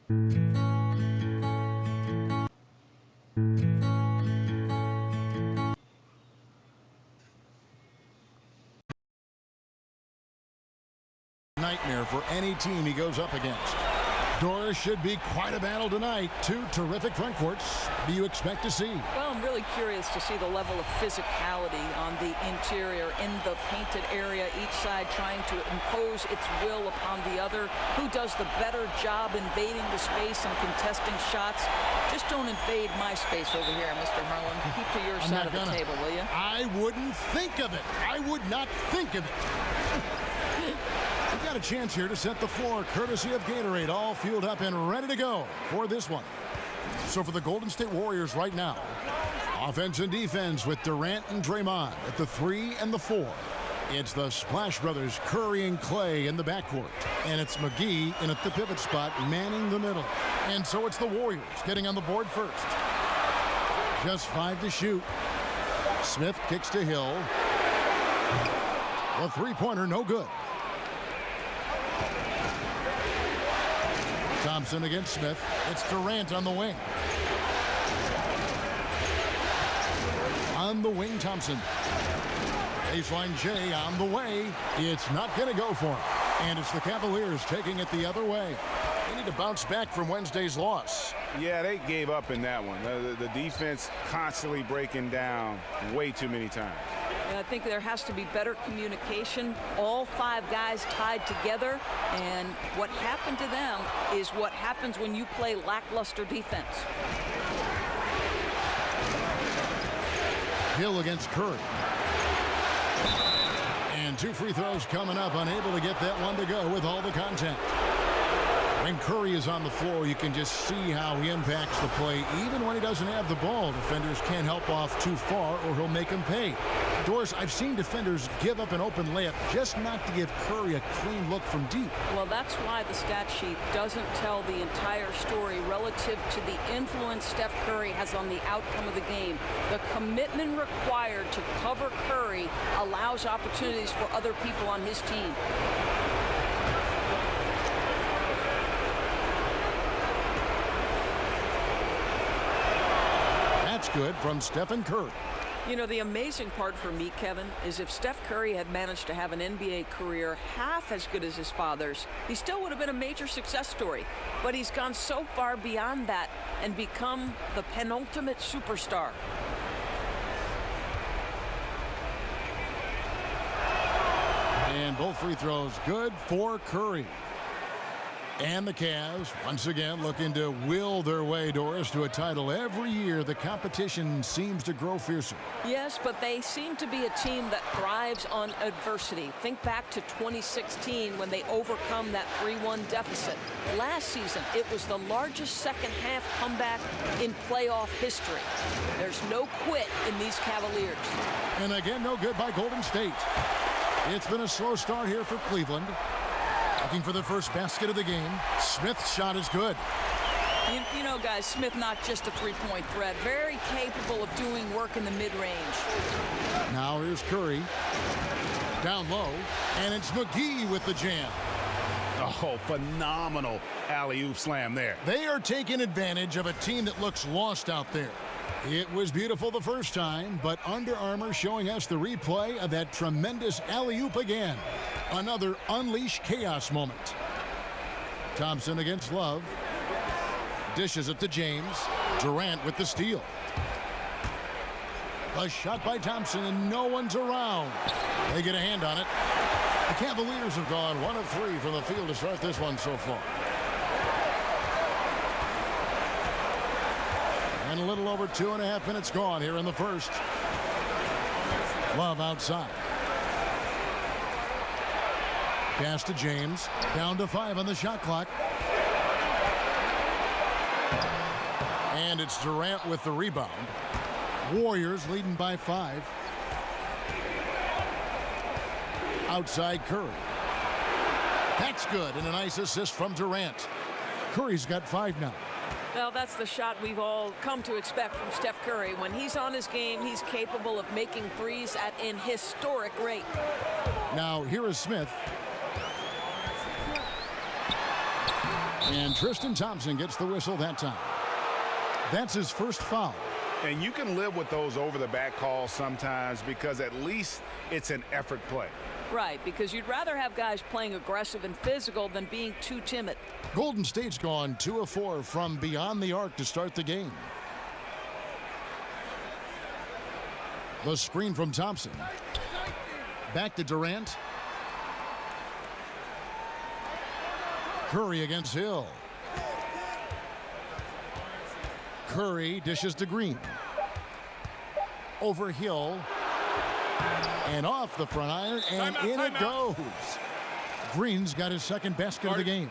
Nightmare for any team he goes up against. Doris, should be quite a battle tonight. Two terrific front courts. Do you expect to see? Well, I'm really curious to see the level of physicality on the interior in the painted area, each side trying to impose its will upon the other. Who does the better job invading the space and contesting shots? Just don't invade my space over here, Mr. Harlan. Keep to your side of the table, will you? I wouldn't think of it. I would not think of it. We've got a chance here to set the floor, courtesy of Gatorade, all fueled up and ready to go for this one. So for the Golden State Warriors right now, offense and defense with Durant and Draymond at the 3 and the 4. It's the Splash Brothers, Curry and Clay in the backcourt. And it's McGee in at the pivot spot, manning the middle. And so it's the Warriors getting on the board first. Just 5 to shoot. Smith kicks to Hill. The three-pointer, no good. Thompson against Smith. It's Durant on the wing. On the wing, Thompson. Baseline J on the way. It's not going to go for him. And it's the Cavaliers taking it the other way. They need to bounce back from Wednesday's loss. Yeah, they gave up in that one. The defense constantly breaking down way too many times. I think there has to be better communication. All 5 guys tied together, and what happened to them is what happens when you play lackluster defense. Hill against Curry. And 2 free throws coming up, unable to get that one to go with all the contact. When Curry is on the floor, you can just see how he impacts the play. Even when he doesn't have the ball, defenders can't help off too far or he'll make him pay. Doris, I've seen defenders give up an open layup just not to give Curry a clean look from deep. Well, that's why the stat sheet doesn't tell the entire story relative to the influence Steph Curry has on the outcome of the game. The commitment required to cover Curry allows opportunities for other people on his team. That's good from Stephen Curry. You know, the amazing part for me, Kevin, is if Steph Curry had managed to have an NBA career half as good as his father's, he still would have been a major success story. But he's gone so far beyond that and become the penultimate superstar. And both free throws good for Curry. And the Cavs, once again, looking to will their way, Doris, to a title. Every year, the competition seems to grow fiercer. Yes, but they seem to be a team that thrives on adversity. Think back to 2016 when they overcome that 3-1 deficit. Last season, it was the largest second-half comeback in playoff history. There's no quit in these Cavaliers. And again, no good by Golden State. It's been a slow start here for Cleveland. Looking for the first basket of the game. Smith's shot is good. You know, guys, Smith not just a three-point threat. Very capable of doing work in the mid-range. Now here's Curry. Down low. And it's McGee with the jam. Oh, phenomenal alley-oop slam there. They are taking advantage of a team that looks lost out there. It was beautiful the first time, but Under Armour showing us the replay of that tremendous alley-oop again. Another unleash chaos moment. Thompson against Love. Dishes it to James. Durant with the steal. A shot by Thompson and no one's around. They get a hand on it. The Cavaliers have gone 1 of 3 from the field to start this one so far. And a little over 2.5 minutes gone here in the first. Love outside. Pass to James. Down to 5 on the shot clock. And it's Durant with the rebound. Warriors leading by 5. Outside Curry. That's good, and a nice assist from Durant. Curry's got 5 now. Well, that's the shot we've all come to expect from Steph Curry. When he's on his game, he's capable of making threes at an historic rate. Now, here is Smith. And Tristan Thompson gets the whistle that time. That's his first foul. And you can live with those over-the-back calls sometimes because at least it's an effort play. Right, because you'd rather have guys playing aggressive and physical than being too timid. Golden State's gone 2 of 4 from beyond the arc to start the game. The screen from Thompson. Back to Durant. Curry against Hill. Curry dishes to Green. Over Hill. And off the front iron, and in it goes. Green's got his second basket of the game.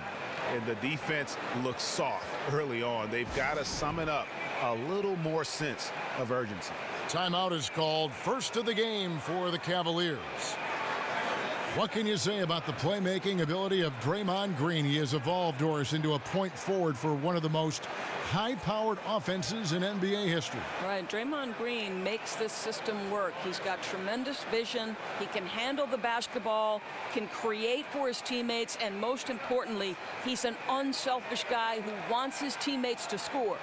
And the defense looks soft early on. They've got to sum it up a little more sense of urgency. Timeout is called. First of the game for the Cavaliers. What can you say about the playmaking ability of Draymond Green? He has evolved, Doris, into a point forward for one of the most high-powered offenses in NBA history. Right, Draymond Green makes this system work. He's got tremendous vision. He can handle the basketball, can create for his teammates, and most importantly, he's an unselfish guy who wants his teammates to score.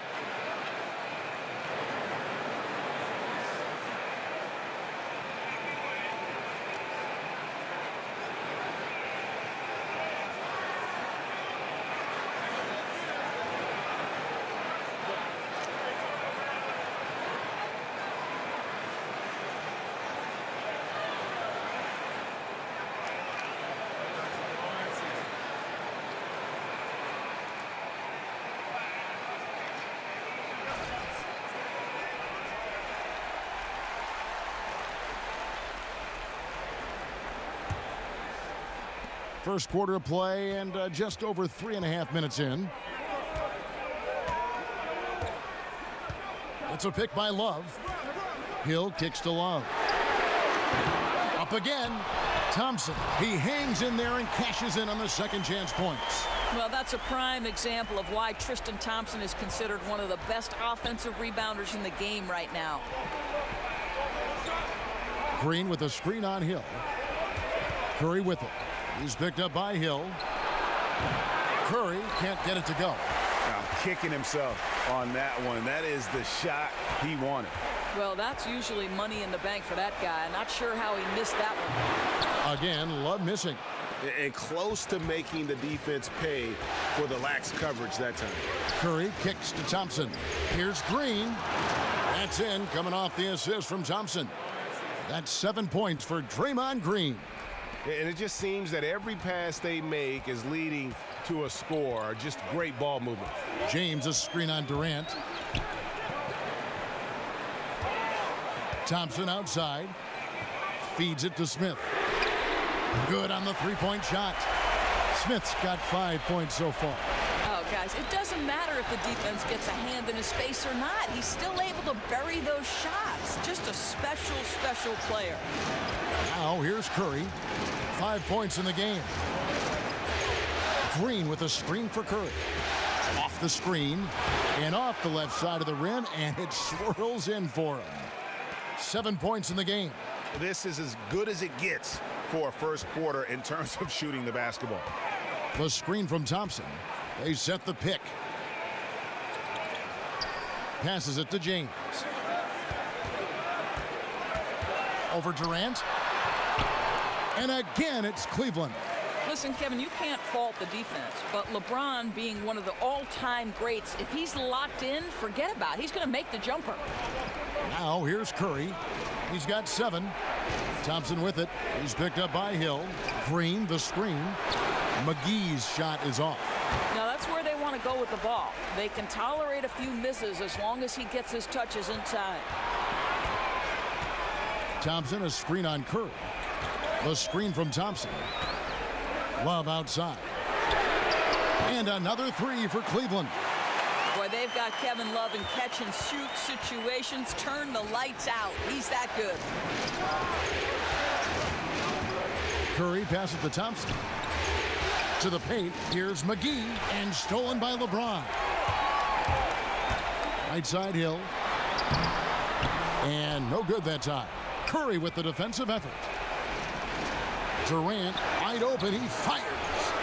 First quarter of play and just over 3.5 minutes in. It's a pick by Love. Hill kicks to Love. Up again. Thompson. He hangs in there and cashes in on the second chance points. Well, that's a prime example of why Tristan Thompson is considered one of the best offensive rebounders in the game right now. Green with a screen on Hill. Curry with it. He's picked up by Hill. Curry can't get it to go. Now kicking himself on that one. That is the shot he wanted. Well, that's usually money in the bank for that guy. I'm not sure how he missed that one. Again, Love missing. And close to making the defense pay for the lax coverage that time. Curry kicks to Thompson. Here's Green. That's in, coming off the assist from Thompson. That's 7 points for Draymond Green. And it just seems that every pass they make is leading to a score. Just great ball movement. James, a screen on Durant. Thompson outside. Feeds it to Smith. Good on the three-point shot. Smith's got 5 points so far. Oh, guys, it doesn't matter if the defense gets a hand in his face or not. He's still able to bury those shots. Just a special, special player. Now here's Curry. 5 points in the game. Green with a screen for Curry. Off the screen and off the left side of the rim, and it swirls in for him. 7 points in the game. This is as good as it gets for a first quarter in terms of shooting the basketball. The screen from Thompson. They set the pick. Passes it to James. Over Durant. And again, it's Cleveland. Listen, Kevin, you can't fault the defense, but LeBron being one of the all-time greats, if he's locked in, forget about it. He's going to make the jumper. Now here's Curry. He's got 7. Thompson with it. He's picked up by Hill. Green, the screen. McGee's shot is off. Now that's where they want to go with the ball. They can tolerate a few misses as long as he gets his touches inside. Thompson, a screen on Curry. The screen from Thompson. Love outside. And another 3 for Cleveland. Boy, they've got Kevin Love in catch-and-shoot situations. Turn the lights out. He's that good. Curry passes to Thompson. To the paint. Here's McGee. And stolen by LeBron. Right side Hill. And no good that time. Curry with the defensive effort. Durant wide open. He fires.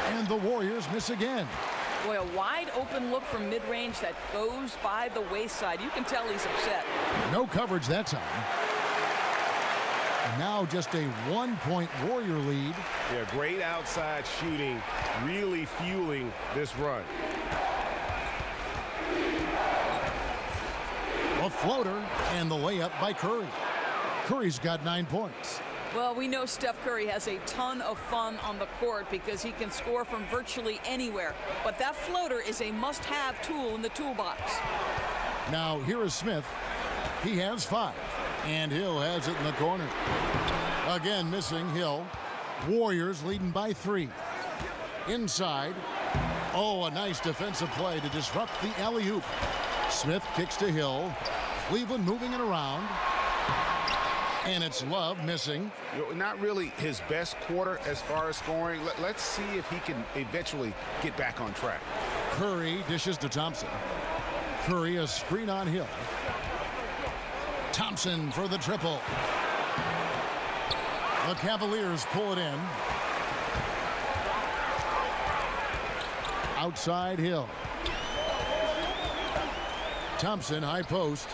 And the Warriors miss again. Boy, a wide open look from mid-range that goes by the wayside. You can tell he's upset. No coverage that time. Now just a 1-point Warrior lead. Yeah, great outside shooting, really fueling this run. A floater and the layup by Curry. Curry's got 9 points. Well, we know Steph Curry has a ton of fun on the court because he can score from virtually anywhere. But that floater is a must-have tool in the toolbox. Now here is Smith. He has 5. And Hill has it in the corner. Again missing Hill. Warriors leading by 3. Inside. Oh, a nice defensive play to disrupt the alley-oop. Smith kicks to Hill. Cleveland moving it around. And it's Love missing. Not really his best quarter as far as scoring. Let's see if he can eventually get back on track. Curry dishes to Thompson. Curry a screen on Hill. Thompson for the triple. The Cavaliers pull it in. Outside Hill. Thompson high post.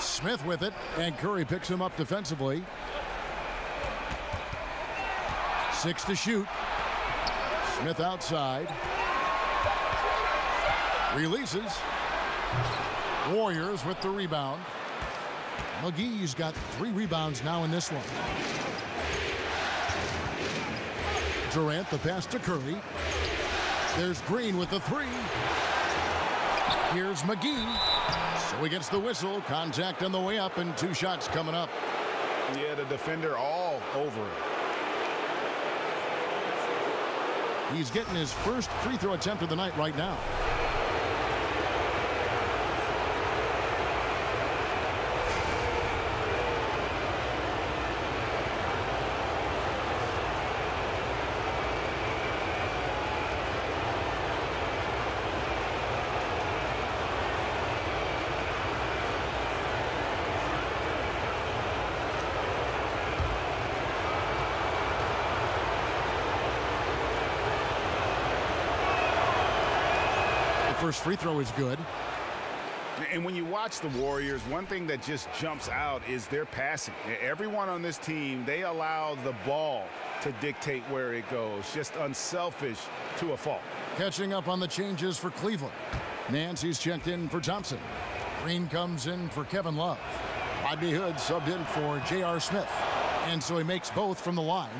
Smith with it, and Curry picks him up defensively. 6 to shoot. Smith outside. Releases. Warriors with the rebound. McGee's got 3 rebounds now in this one. Durant the pass to Curry. There's Green with the 3. Here's McGee. So he gets the whistle. Contact on the way up and 2 shots coming up. Yeah, the defender all over it. He's getting his first free throw attempt of the night right now. First free throw is good. And when you watch the Warriors, one thing that just jumps out is their passing. Everyone on this team, they allow the ball to dictate where it goes. Just unselfish to a fault. Catching up on the changes for Cleveland. Nancy's checked in for Thompson. Green comes in for Kevin Love. Rodney Hood subbed in for J.R. Smith. And so he makes both from the line.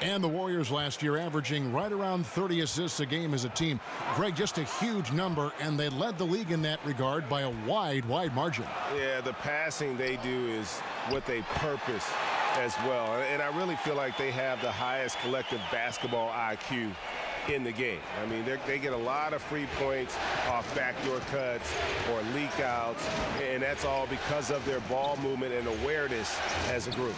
And the Warriors last year averaging right around 30 assists a game as a team. Greg, just a huge number, and they led the league in that regard by a wide margin. Yeah, the passing they do is what they purpose as well. And I really feel like they have the highest collective basketball IQ in the game. I mean, they get a lot of free points off backdoor cuts or leak outs, and that's all because of their ball movement and awareness as a group.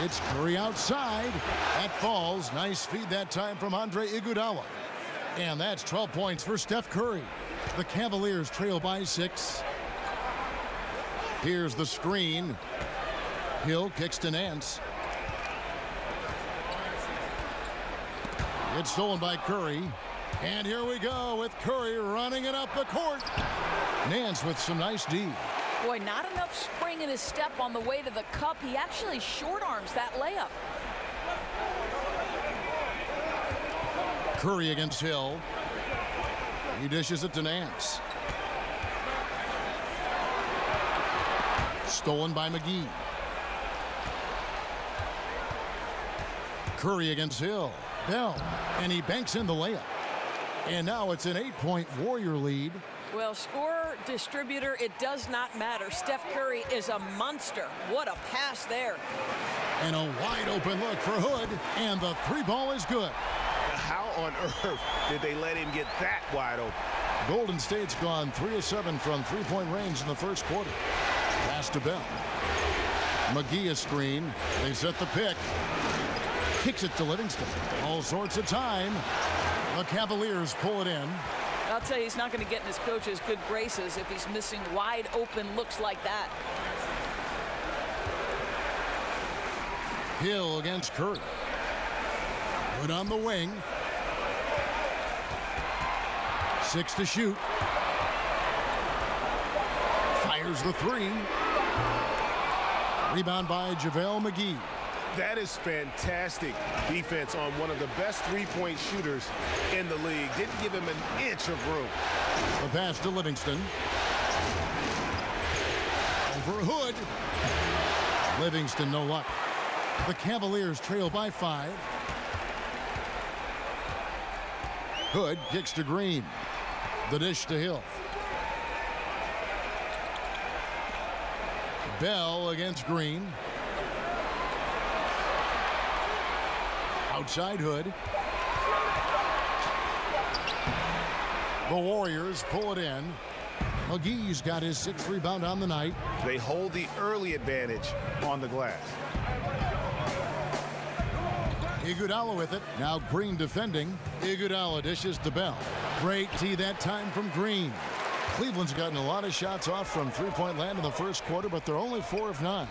It's Curry outside. That falls. Nice feed that time from Andre Iguodala. And that's 12 points for Steph Curry. The Cavaliers trail by 6. Here's the screen. Hill kicks to Nance. It's stolen by Curry. And here we go with Curry running it up the court. Nance with some nice D. Boy, not enough spring in his step on the way to the cup. He actually short arms that layup. Curry against Hill. He dishes it to Nance. Stolen by McGee. Curry against Hill. Bell. And he banks in the layup. And now it's an 8-point Warrior lead. Well, scorer, distributor, it does not matter. Steph Curry is a monster. What a pass there. And a wide open look for Hood. And the 3 ball is good. How on earth did they let him get that wide open? Golden State's gone 3 of 7 from 3-point range in the first quarter. Pass to Bell. McGee a screen. They set the pick. Kicks it to Livingston. All sorts of time. The Cavaliers pull it in. I'll tell you, he's not going to get in his coach's good graces if he's missing wide open looks like that. Hill against Curry. Hood on the wing. 6 to shoot. Fires the 3. Rebound by JaVale McGee. That is fantastic defense on one of the best three-point shooters in the league. Didn't give him an inch of room. The pass to Livingston. Over Hood. Livingston, no luck. The Cavaliers trail by 5. Hood kicks to Green. The dish to Hill. Bell against Green. Outside Hood. The Warriors pull it in. McGee's got his 6th rebound on the night. They hold the early advantage on the glass. Iguodala with it. Now Green defending. Iguodala dishes to Bell. Great tee that time from Green. Cleveland's gotten a lot of shots off from three-point land in the first quarter, but they're only 4 of 9.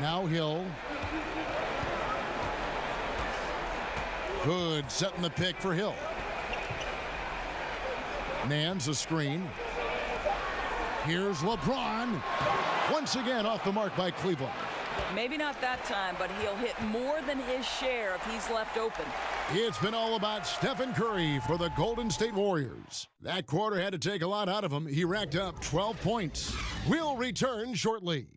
Now Hill. Hood setting the pick for Hill. Nance a screen. Here's LeBron. Once again off the mark by Cleveland. Maybe not that time, but he'll hit more than his share if he's left open. It's been all about Stephen Curry for the Golden State Warriors. That quarter had to take a lot out of him. He racked up 12 points. We'll return shortly.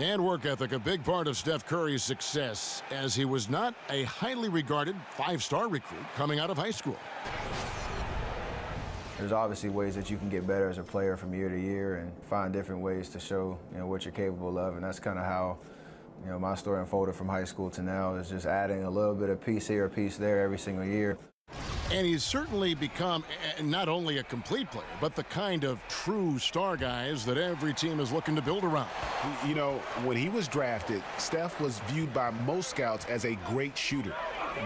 And work ethic, a big part of Steph Curry's success, as he was not a highly regarded 5-star recruit coming out of high school. There's obviously ways that you can get better as a player from year to year and find different ways to show, what you're capable of, and that's kind of how, my story unfolded from high school to now, is just adding a little bit of piece here, a piece there every single year. And he's certainly become not only a complete player, but the kind of true star guys that every team is looking to build around. When he was drafted, Steph was viewed by most scouts as a great shooter.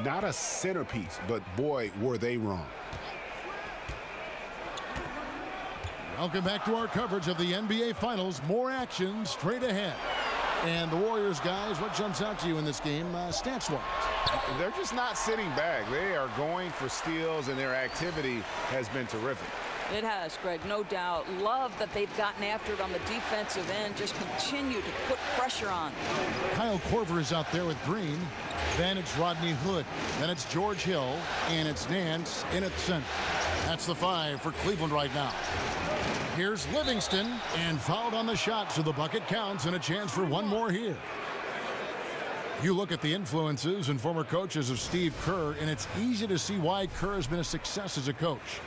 Not a centerpiece, but boy, were they wrong. Welcome back to our coverage of the NBA Finals. More action straight ahead. And the Warriors, guys, what jumps out to you in this game, stats-wise? They're just not sitting back. They are going for steals, and their activity has been terrific. It has, Greg, no doubt. Love that they've gotten after it on the defensive end. Just continue to put pressure on. Kyle Korver is out there with Green. Then it's Rodney Hood. Then it's George Hill. And it's Nance in at center. That's the 5 for Cleveland right now. Here's Livingston, and fouled on the shot, so the bucket counts, and a chance for one more here. You look at the influences and former coaches of Steve Kerr, and it's easy to see why Kerr has been a success as a coach.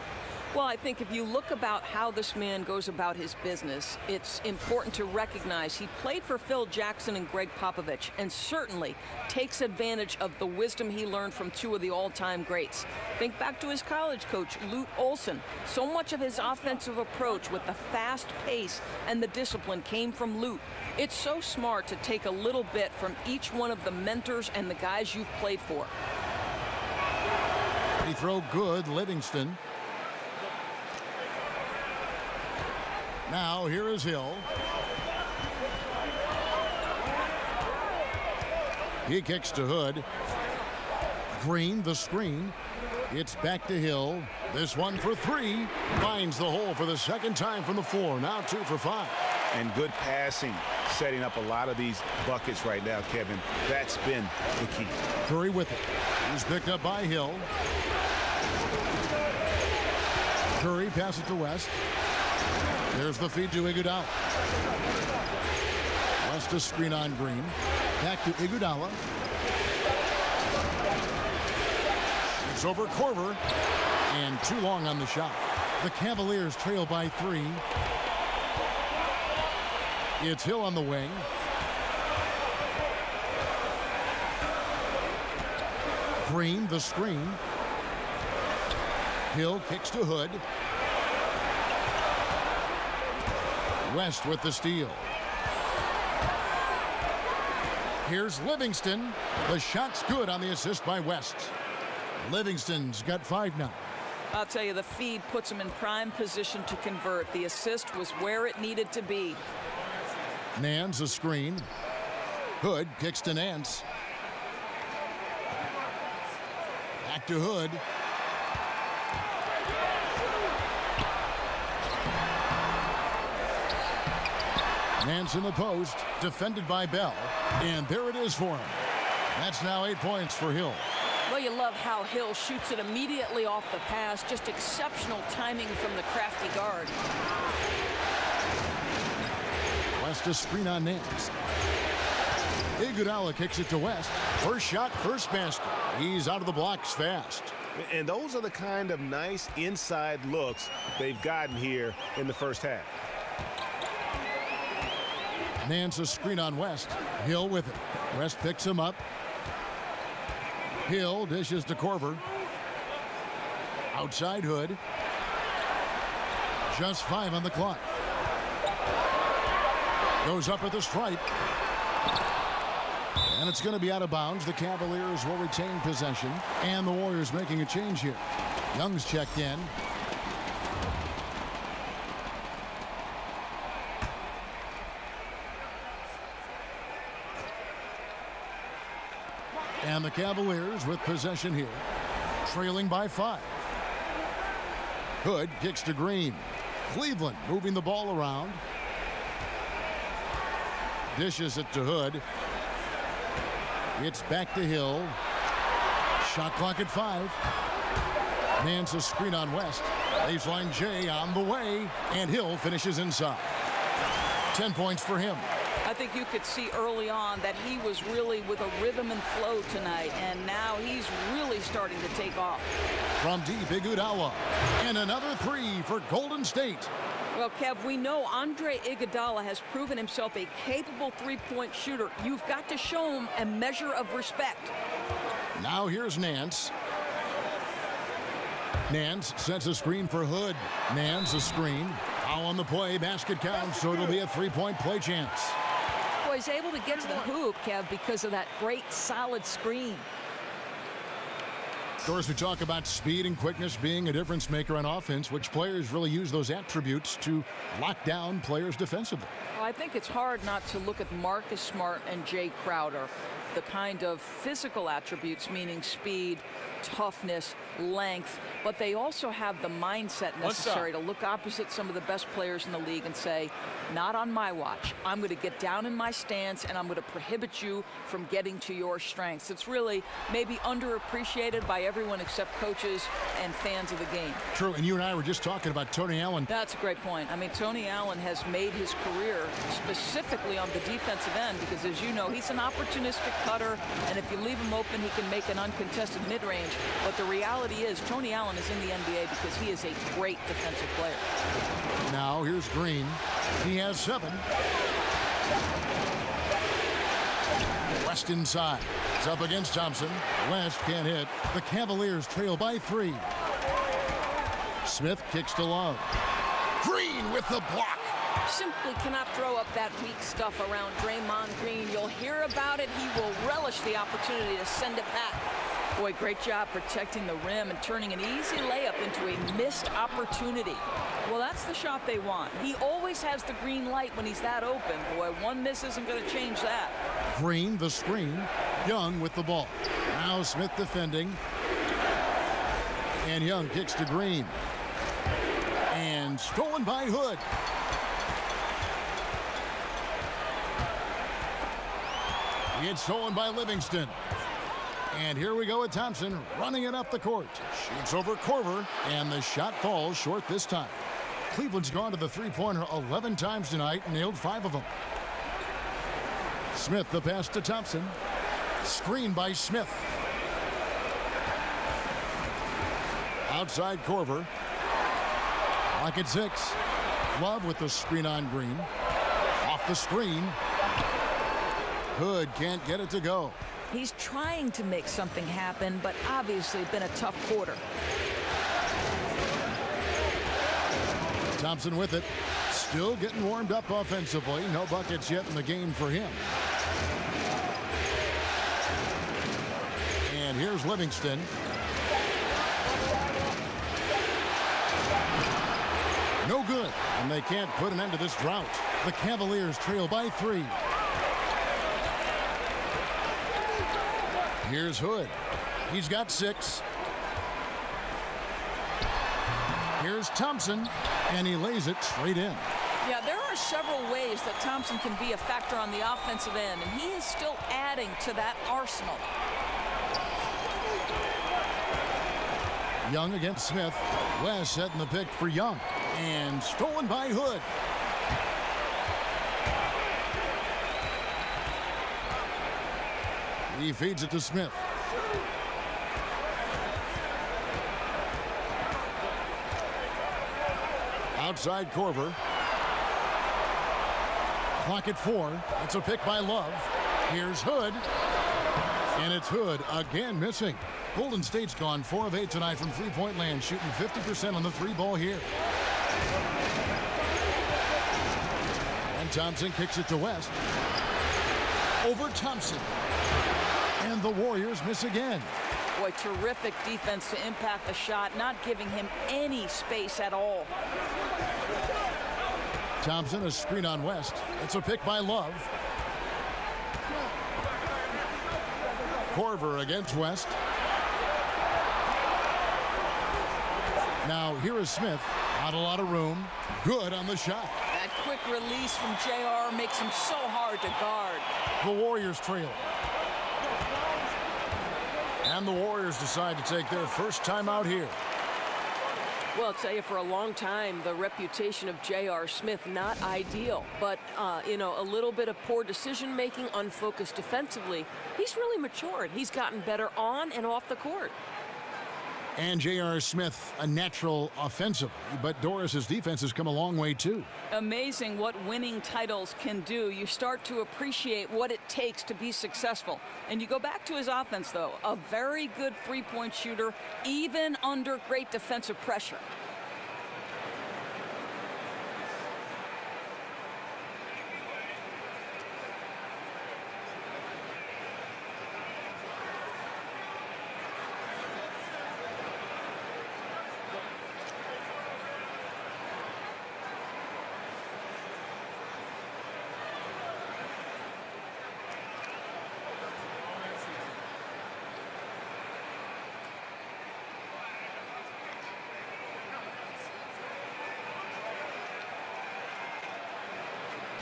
Well, I think if you look about how this man goes about his business, it's important to recognize he played for Phil Jackson and Greg Popovich, and certainly takes advantage of the wisdom he learned from 2 of the all-time greats. Think back to his college coach, Lute Olson. So much of his offensive approach with the fast pace and the discipline came from Lute. It's so smart to take a little bit from each one of the mentors and the guys you've played for. He throw good, Livingston. Now, here is Hill. He kicks to Hood. Green, the screen. It's back to Hill. This one for 3. Finds the hole for the second time from the floor. Now 2 for 5. And good passing, setting up a lot of these buckets right now, Kevin. That's been the key. Curry with it. He's picked up by Hill. Curry passes to West. There's the feed to Iguodala. West a screen on Green. Back to Iguodala. It's over Korver. And too long on the shot. The Cavaliers trail by 3. It's Hill on the wing. Green, the screen. Hill kicks to Hood. West with the steal. Here's Livingston. The shot's good on the assist by West. Livingston's got 5 now. I'll tell you, the feed puts him in prime position to convert. The assist was where it needed to be. Nance a screen. Hood kicks to Nance. Back to Hood. Nance in the post, defended by Bell. And there it is for him. That's now 8 points for Hill. Well, you love how Hill shoots it immediately off the pass. Just exceptional timing from the crafty guard. West a screen on Nance. Iguodala kicks it to West. First shot, first basket. He's out of the blocks fast. And those are the kind of nice inside looks they've gotten here in the first half. Nance a screen on West. Hill with it. West picks him up. Hill dishes to Korver. Outside Hood. Just 5 on the clock. Goes up at the stripe. And it's going to be out of bounds. The Cavaliers will retain possession. And the Warriors making a change here. Young's checked in. And the Cavaliers with possession here, trailing by 5. Hood kicks to Green. Cleveland moving the ball around. Dishes it to Hood. It's back to Hill. Shot clock at 5. Nance a screen on West. Baseline J on the way. And Hill finishes inside. 10 points for him. I think you could see early on that he was really with a rhythm and flow tonight, and now he's really starting to take off. From deep, Iguodala. And another 3 for Golden State. Well, Kev, we know Andre Iguodala has proven himself a capable three-point shooter. You've got to show him a measure of respect. Now here's Nance. Nance sets a screen for Hood. Nance a screen. Foul on the play. Basket counts, so it'll be a 3-point play chance. Well, he's able to get to the hoop, Kev, because of that great solid screen. Of course, we talk about speed and quickness being a difference maker on offense, which players really use those attributes to lock down players defensively. Well, I think it's hard not to look at Marcus Smart and Jay Crowder. The kind of physical attributes, meaning speed, toughness, length, but they also have the mindset necessary to look opposite some of the best players in the league and say, not on my watch. I'm going to get down in my stance and I'm going to prohibit you from getting to your strengths. It's really maybe underappreciated by everyone except coaches and fans of the game. True, and you and I were just talking about Tony Allen. That's a great point. I mean, Tony Allen has made his career specifically on the defensive end because, as you know, he's an opportunistic cutter, and if you leave him open, he can make an uncontested mid-range. But the reality is Tony Allen is in the NBA because he is a great defensive player. Now here's Green. He has 7. West inside. It's up against Thompson. West can't hit. The Cavaliers trail by 3. Smith kicks to Love. Green with the block. Simply cannot throw up that weak stuff around Draymond Green. You'll hear about it. He will relish the opportunity to send it back. Boy, great job protecting the rim and turning an easy layup into a missed opportunity. Well, that's the shot they want. He always has the green light when he's that open. Boy, one miss isn't going to change that. Green, the screen. Young with the ball. Now Smith defending. And Young kicks to Green. And stolen by Hood. It's stolen by Livingston. And here we go with Thompson running it up the court. Shoots over Korver, and the shot falls short this time. Cleveland's gone to the three-pointer 11 times tonight, nailed 5 of them. Smith the pass to Thompson. Screen by Smith. Outside Korver. Lock at 6. Love with the screen on Green. Off the screen. Hood can't get it to go. He's trying to make something happen, but obviously been a tough quarter. Thompson with it. Still getting warmed up offensively. No buckets yet in the game for him. And here's Livingston. No good, and they can't put an end to this drought. The Cavaliers trail by 3. Here's Hood. He's got 6. Here's Thompson, and he lays it straight in. Yeah, there are several ways that Thompson can be a factor on the offensive end, and he is still adding to that arsenal. Young against Smith. West setting the pick for Young, and stolen by Hood. He feeds it to Smith. Outside Corver. Clock at 4. It's a pick by Love. Here's Hood. And it's Hood again missing. Golden State's gone 4 of 8 tonight from three-point land, shooting 50% on the 3-ball here. And Thompson kicks it to West. Over Thompson. And the Warriors miss again. Boy, terrific defense to impact the shot, not giving him any space at all. Thompson, a screen on West. It's a pick by Love. Corver against West. Now here is Smith. Not a lot of room. Good on the shot. That quick release from JR makes him so hard to guard. The Warriors trail. And the Warriors decide to take their first time out here. Well, I'll tell you, for a long time, the reputation of J.R. Smith, not ideal. But, you know, a little bit of poor decision-making, unfocused defensively. He's really matured. He's gotten better on and off the court. And J.R. Smith, a natural offensive. But Doris's defense has come a long way, too. Amazing what winning titles can do. You start to appreciate what it takes to be successful. And you go back to his offense, though. A very good three-point shooter, even under great defensive pressure.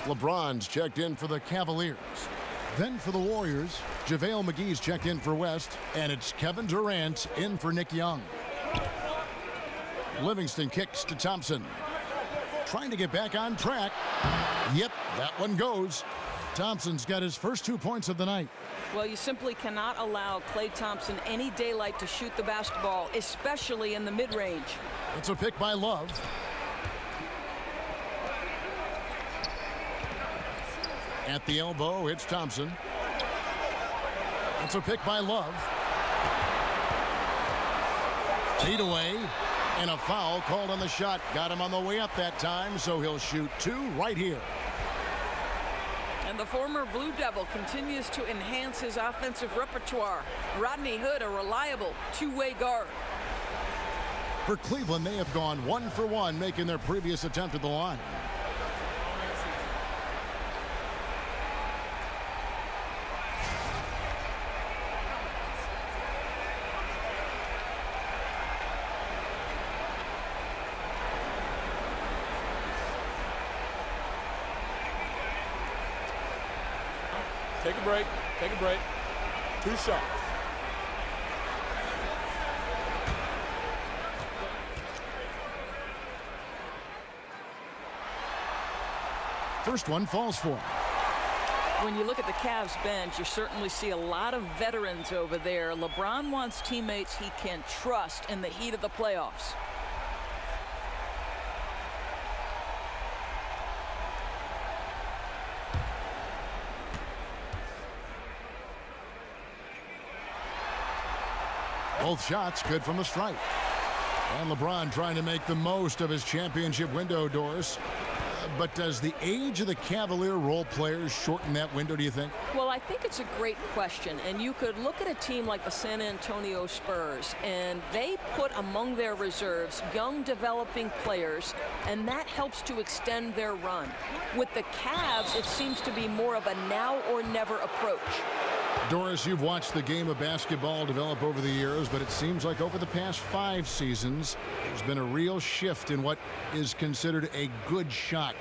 LeBron's checked in for the Cavaliers. Then for the Warriors, JaVale McGee's checked in for West, and it's Kevin Durant in for Nick Young. Livingston kicks to Thompson. Trying to get back on track. Yep, that one goes. Thompson's got his first 2 points of the night. Well, you simply cannot allow Klay Thompson any daylight to shoot the basketball, especially in the mid-range. It's a pick by Love. At the elbow, it's Thompson. It's a pick by Love. Feet away, and a foul called on the shot. Got him on the way up that time, so he'll shoot 2 right here. And the former Blue Devil continues to enhance his offensive repertoire. Rodney Hood, a reliable two-way guard. For Cleveland, they have gone 1 for 1, making their previous attempt at the line. Take a break. Take a break. 2 shots. First one falls for him. When you look at the Cavs bench, you certainly see a lot of veterans over there. LeBron wants teammates he can trust in the heat of the playoffs. Both shots good from the stripe. And LeBron trying to make the most of his championship window, Doris. But does the age of the Cavalier role players shorten that window, do you think? Well, I think it's a great question, and you could look at a team like the San Antonio Spurs, and they put among their reserves young developing players, and that helps to extend their run. With the Cavs, it seems to be more of a now or never approach. Doris, you've watched the game of basketball develop over the years, but it seems like over the past 5 seasons, there's been a real shift in what is considered a good shot.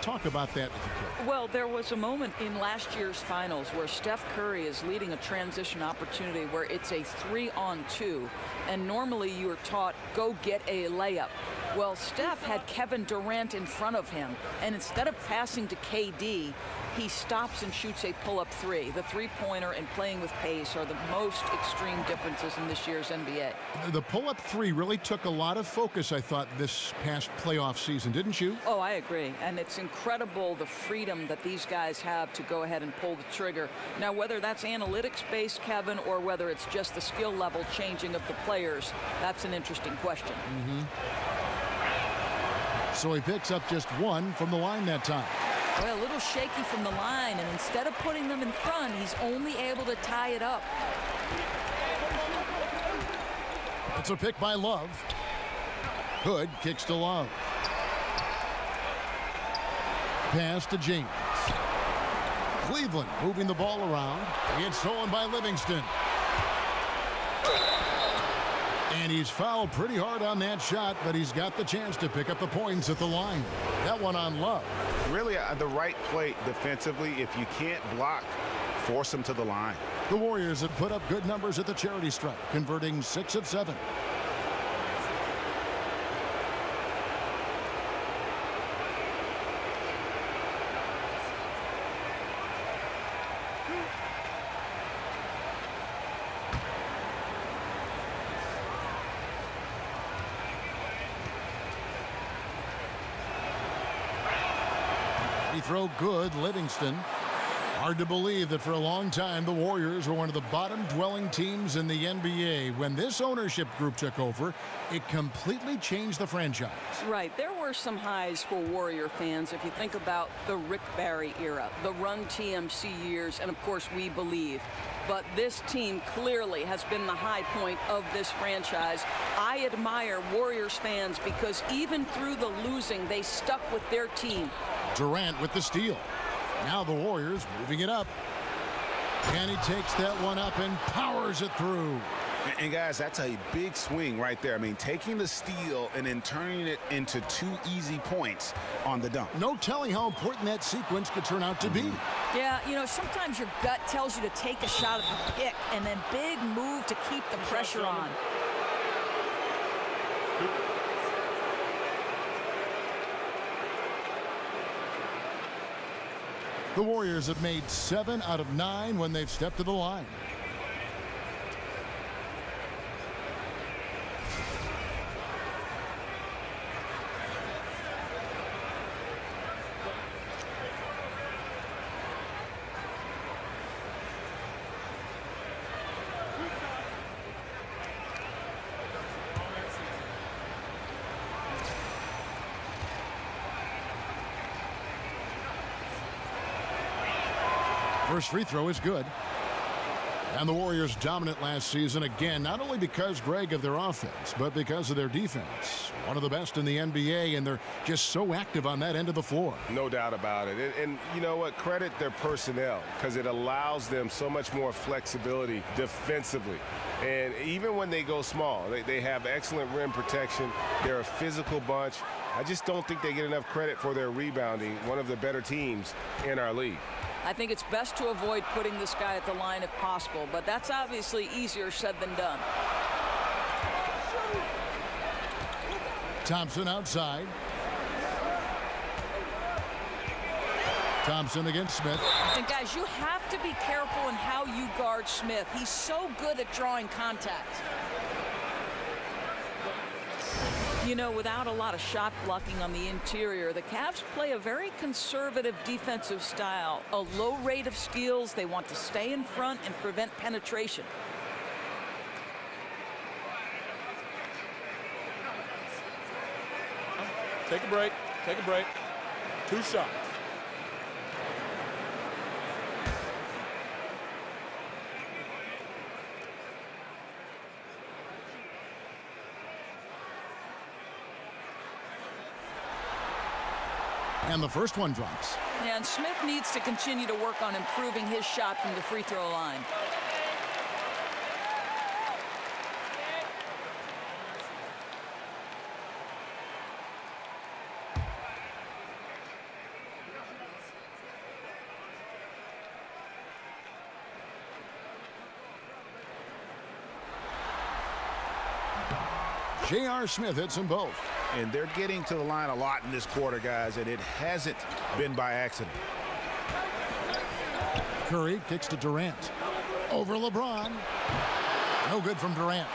Talk about that if you could. Well, there was a moment in last year's finals where Steph Curry is leading a transition opportunity where it's a 3-on-2, and normally you're taught, go get a layup. Well, Steph had Kevin Durant in front of him, and instead of passing to KD, he stops and shoots a pull-up 3. The three-pointer and playing with pace are the most extreme differences in this year's NBA. The pull-up 3 really took a lot of focus, I thought, this past playoff season, didn't you? Oh, I agree. And it's incredible the freedom that these guys have to go ahead and pull the trigger. Now, whether that's analytics-based, Kevin, or whether it's just the skill level changing of the players, that's an interesting question. So he picks up just 1 from the line that time. Well, a little shaky from the line, and instead of putting them in front, he's only able to tie it up. It's a pick by Love. Hood kicks to Love. Pass to James. Cleveland moving the ball around. It's stolen by Livingston. And he's fouled pretty hard on that shot, but he's got the chance to pick up the points at the line. That one on Love. Really, the right play defensively. If you can't block, force them to the line. The Warriors have put up good numbers at the charity stripe, converting 6 of 7. Throw good, Livingston. Hard to believe that for a long time the Warriors were one of the bottom-dwelling teams in the NBA. When this ownership group took over, it completely changed the franchise. Right. There were some highs for Warrior fans if you think about the Rick Barry era, the Run TMC years, and of course We Believe. But this team clearly has been the high point of this franchise. I admire Warriors fans because even through the losing, they stuck with their team. Durant with the steal. Now the Warriors moving it up. And he takes that one up and powers it through. And guys, that's a big swing right there. I mean, taking the steal and then turning it into 2 easy points on the dunk. No telling how important that sequence could turn out to be. Yeah, you know, sometimes your gut tells you to take a shot at the pick and then big move to keep the pressure on. The Warriors have made 7 out of 9 when they've stepped to the line. First free throw is good. And the Warriors dominant last season again, not only because, Greg, of their offense, but because of their defense. One of the best in the NBA, and they're just so active on that end of the floor. No doubt about it. And you know what? Credit their personnel because it allows them so much more flexibility defensively. And even when they go small, they have excellent rim protection. They're a physical bunch. I just don't think they get enough credit for their rebounding, one of the better teams in our league. I think it's best to avoid putting this guy at the line if possible, but that's obviously easier said than done. Thompson outside. Thompson against Smith. And guys, you have to be careful in how you guard Smith. He's so good at drawing contact. You know, without a lot of shot blocking on the interior, the Cavs play a very conservative defensive style. A low rate of steals. They want to stay in front and prevent penetration. Take a break. Take a break. 2 shots. And the first one drops. And Smith needs to continue to work on improving his shot from the free throw line. J.R. Smith hits them both. And they're getting to the line a lot in this quarter, guys, and it hasn't been by accident. Curry kicks to Durant. Over LeBron. No good from Durant.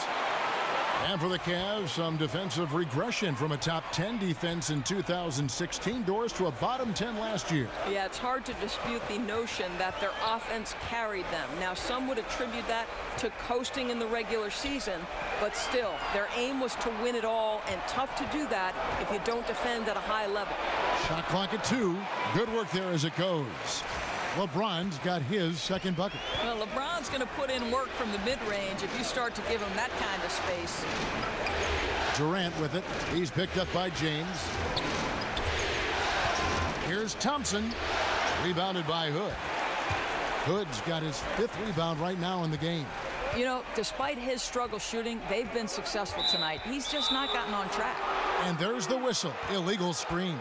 And for the Cavs, some defensive regression from a top 10 defense in 2016 doors to a bottom 10 last year. Yeah, it's hard to dispute the notion that their offense carried them. Now, some would attribute that to coasting in the regular season, but still, their aim was to win it all, and tough to do that if you don't defend at a high level. Shot clock at 2. Good work there as it goes. LeBron's got his second bucket. Well, LeBron's going to put in work from the mid-range if you start to give him that kind of space. Durant with it. He's picked up by James. Here's Thompson. Rebounded by Hood. Hood's got his 5th rebound right now in the game. You know, despite his struggle shooting, they've been successful tonight. He's just not gotten on track. And there's the whistle. Illegal screen.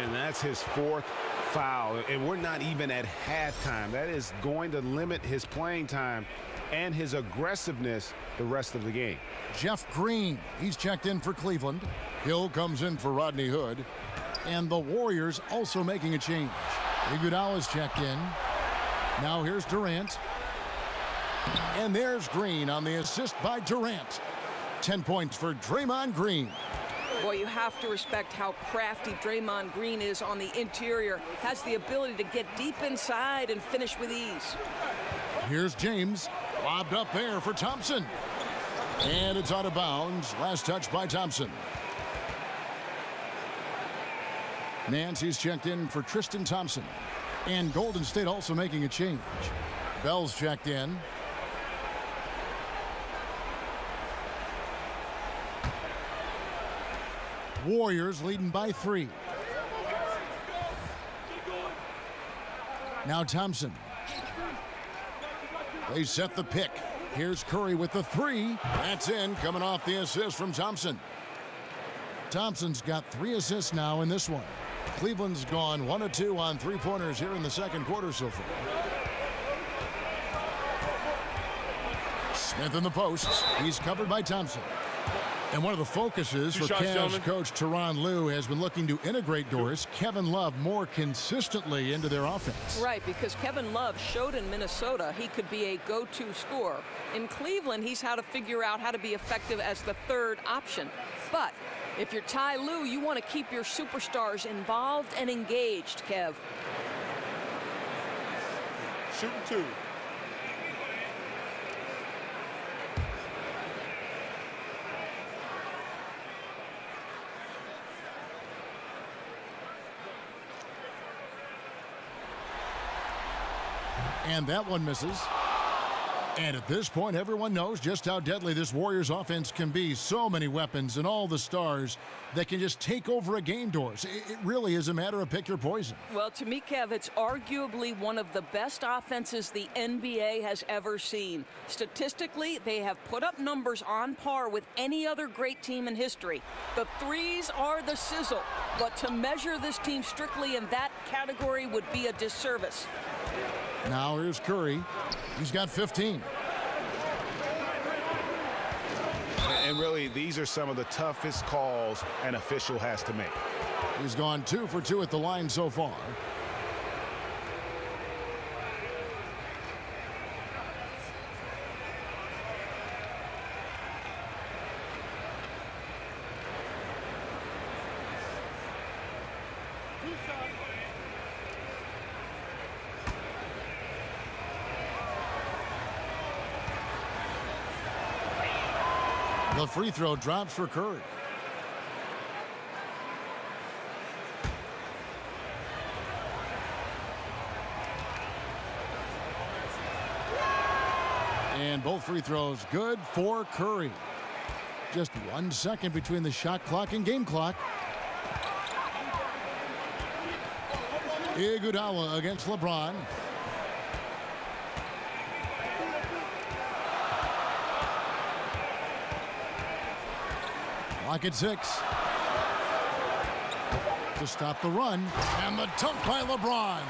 And that's his 4th foul, and we're not even at halftime. That is going to limit his playing time and his aggressiveness the rest of the game. Jeff Green, he's checked in for Cleveland. Hill comes in for Rodney Hood. And the Warriors also making a change. Iguodala's checked in. Now here's Durant. And there's Green on the assist by Durant. 10 points for Draymond Green. Boy, you have to respect how crafty Draymond Green is on the interior. Has the ability to get deep inside and finish with ease. Here's James. Lobbed up there for Thompson. And it's out of bounds. Last touch by Thompson. Nancy's checked in for Tristan Thompson. And Golden State also making a change. Bell's checked in. Warriors leading by 3. Now Thompson. They set the pick. Here's Curry with the 3. That's in, coming off the assist from Thompson. Thompson's got 3 assists now in this one. Cleveland's gone 1 of 2 on 3-pointers here in the second quarter so far. Smith in the posts. He's covered by Thompson. And one of the focuses for Cavs coach Tyronn Lue has been looking to integrate Kevin Love more consistently into their offense. Right, because Kevin Love showed in Minnesota he could be a go-to scorer. In Cleveland, he's had to figure out how to be effective as the 3rd option. But if you're Ty Lue, you want to keep your superstars involved and engaged, Kev. Shooting 2. And that one misses. And at this point, everyone knows just how deadly this Warriors offense can be. So many weapons and all the stars that can just take over a game doors. It really is a matter of pick your poison. Well, to me, Kev, it's arguably one of the best offenses the NBA has ever seen. Statistically, they have put up numbers on par with any other great team in history. The threes are the sizzle, but to measure this team strictly in that category would be a disservice. Now here's Curry. He's got 15. And really, these are some of the toughest calls an official has to make. He's gone 2 for 2 at the line so far. The free throw drops for Curry. And both free throws good for Curry. Just 1 second between the shot clock and game clock. Iguodala against LeBron. Clock at 6. To stop the run. And the dunk by LeBron.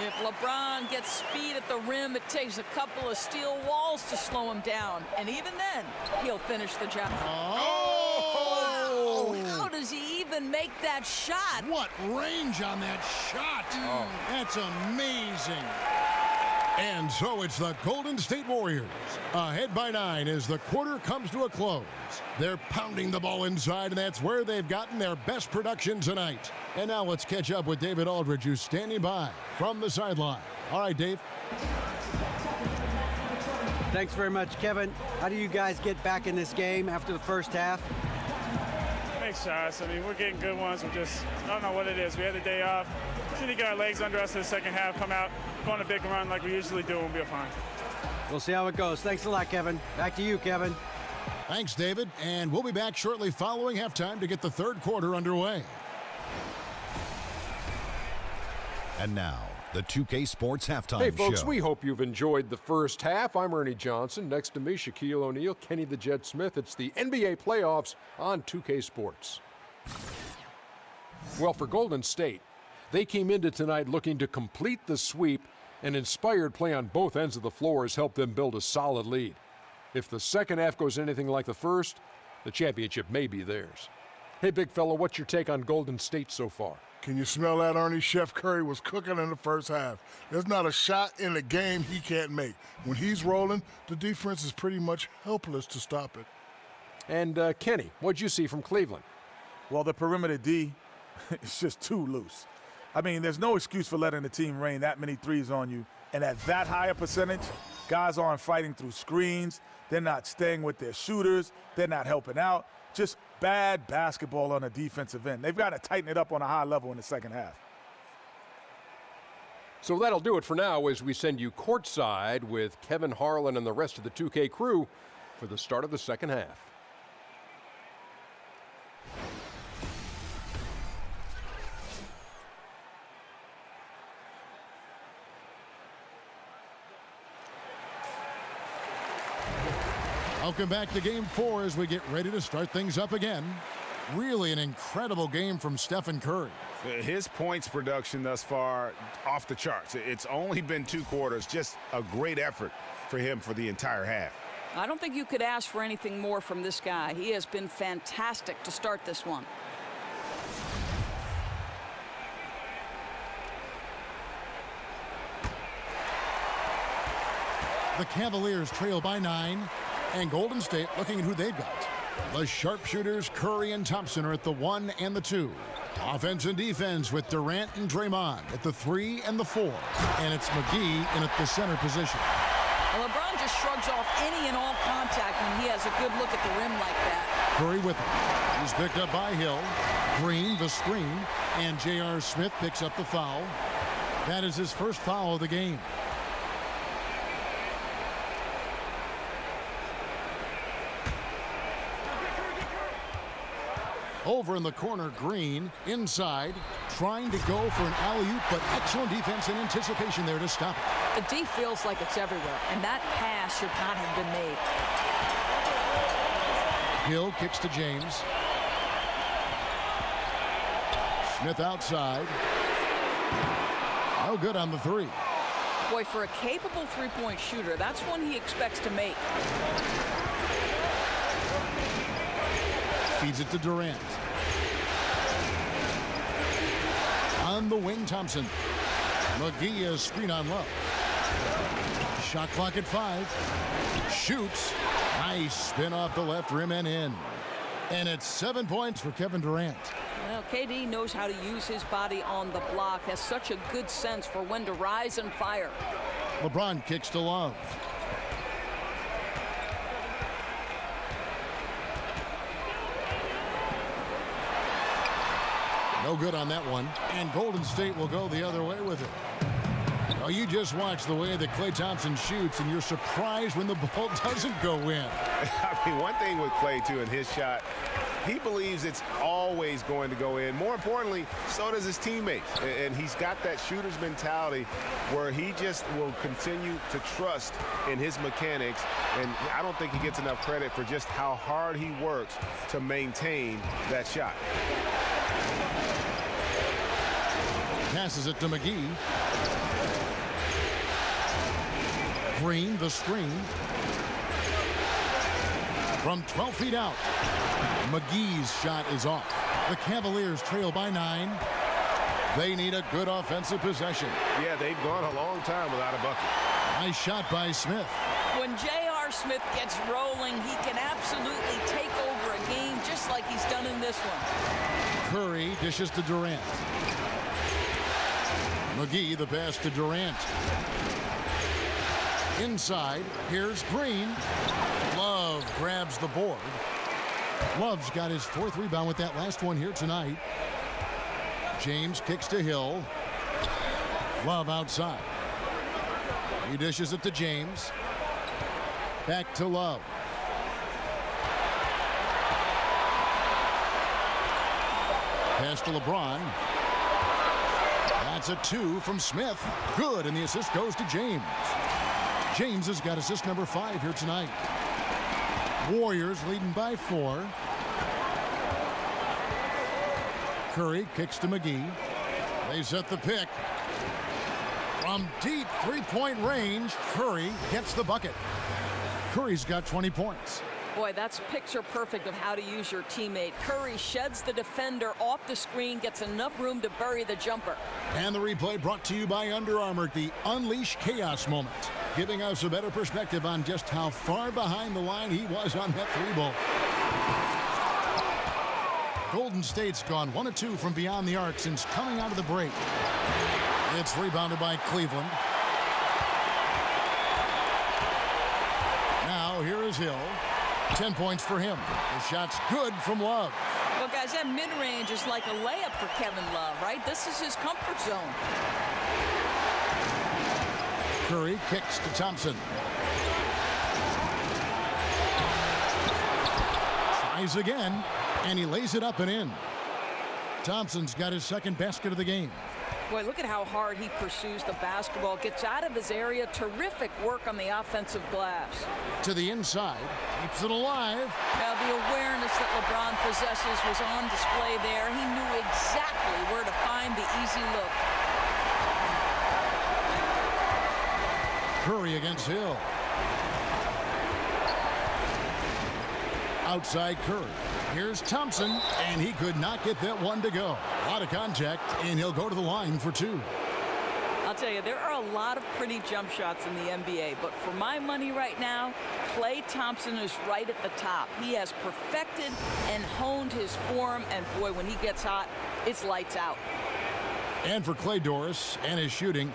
If LeBron gets speed at the rim, it takes a couple of steel walls to slow him down. And even then, he'll finish the job. Oh! Wow! How does he even make that shot? What range on that shot. That's amazing. And so it's the Golden State Warriors, ahead by 9 as the quarter comes to a close. They're pounding the ball inside, and that's where they've gotten their best production tonight. And now let's catch up with David Aldridge, who's standing by from the sideline. All right, Dave. Thanks very much, Kevin. How do you guys get back in this game after the first half? Make shots. I mean, we're getting good ones. I don't know what it is. We had the day off. Just need to get our legs under us in the second half, come out, go on a big run like we usually do, and we'll be fine. We'll see how it goes. Thanks a lot, Kevin. Back to you, Kevin. Thanks, David. And we'll be back shortly following halftime to get the third quarter underway. And now, the 2K Sports Halftime Hey, folks, Show. we hope you've enjoyed the first half. I'm Ernie Johnson. Next to me, Shaquille O'Neal, Kenny the Jet Smith. It's the NBA playoffs on 2K Sports. Well, for Golden State, they came into tonight looking to complete the sweep, and inspired play on both ends of the floor has helped them build a solid lead. If the second half goes anything like the first, the championship may be theirs. Hey, big fella, what's your take on Golden State so far? Can you smell that, Ernie? Chef Curry was cooking in the first half. There's not a shot in the game he can't make. When he's rolling, the defense is pretty much helpless to stop it. And Kenny, what'd you see from Cleveland? Well, the perimeter D is just too loose. I mean, there's no excuse for letting the team rain that many threes on you. And at that high a percentage, guys aren't fighting through screens. They're not staying with their shooters. They're not helping out. Just bad basketball on the defensive end. They've got to tighten it up on a high level in the second half. So that'll do it for now as we send you courtside with Kevin Harlan and the rest of the 2K crew for the start of the second half. Welcome back to Game 4 as we get ready to start things up again. Really an incredible game from Stephen Curry. His points production thus far off the charts. It's only been 2 quarters. Just a great effort for him for the entire half. I don't think you could ask for anything more from this guy. He has been fantastic to start this one. The Cavaliers trail by 9. And Golden State looking at who they've got. The sharpshooters Curry and Thompson are at the 1 and the 2. Offense and defense with Durant and Draymond at the 3 and the 4. And it's McGee in at the center position. Well, LeBron just shrugs off any and all contact when he has a good look at the rim like that. Curry with him. He's picked up by Hill. Green the screen. And J.R. Smith picks up the foul. That is his first foul of the game. Over in the corner, Green, inside, trying to go for an alley-oop, but excellent defense and anticipation there to stop it. The D feels like it's everywhere, and that pass should not have been made. Hill kicks to James. Smith outside. No good on the 3. Boy, for a capable three-point shooter, that's one he expects to make. Feeds it to Durant. On the wing, Thompson. McGee is screen on low. Shot clock at 5. Shoots. Nice spin off the left rim and in. And it's 7 points for Kevin Durant. Well, KD knows how to use his body on the block, has such a good sense for when to rise and fire. LeBron kicks to Love. No good on that one. And Golden State will go the other way with it. Oh, you just watch the way that Klay Thompson shoots, and you're surprised when the ball doesn't go in. I mean, one thing with Klay, too, in his shot, he believes it's always going to go in. More importantly, so does his teammates. And he's got that shooter's mentality where he just will continue to trust in his mechanics. And I don't think he gets enough credit for just how hard he works to maintain that shot. Passes it to McGee. Green, the screen. From 12 feet out. McGee's shot is off. The Cavaliers trail by 9. They need a good offensive possession. Yeah, they've gone a long time without a bucket. Nice shot by Smith. When J.R. Smith gets rolling, he can absolutely take over a game just like he's done in this one. Curry dishes to Durant. McGee, the pass to Durant. Inside, here's Green. Love grabs the board. Love's got his 4th rebound with that last one here tonight. James kicks to Hill. Love outside. He dishes it to James. Back to Love. Pass to LeBron. That's a 2 from Smith. Good, and the assist goes to James. James has got assist number 5 here tonight. Warriors leading by 4. Curry kicks to McGee. They set the pick. From deep three-point range, Curry gets the bucket. Curry's got 20 points. Boy, that's picture perfect of how to use your teammate. Curry sheds the defender off the screen, gets enough room to bury the jumper. And the replay brought to you by Under Armour, the Unleash Chaos moment, giving us a better perspective on just how far behind the line he was on that 3-ball. Golden State's gone 1 of 2 from beyond the arc since coming out of the break. It's rebounded by Cleveland. Now here is Hill. 10 points for him. The shot's good from Love. Well, guys, that mid-range is like a layup for Kevin Love, right? This is his comfort zone. Curry kicks to Thompson. Tries again, and he lays it up and in. Thompson's got his 2nd basket of the game. Boy, look at how hard he pursues the basketball. Gets out of his area. Terrific work on the offensive glass. To the inside. Keeps it alive. Now, the awareness that LeBron possesses was on display there. He knew exactly where to find the easy look. Curry against Hill. Outside Curry. Here's Thompson, and he could not get that one to go. A lot of contact, and he'll go to the line for 2. I'll tell you, there are a lot of pretty jump shots in the NBA, but for my money right now, Klay Thompson is right at the top. He has perfected and honed his form, and boy, when he gets hot, it's lights out. And for Klay Doris and his shooting,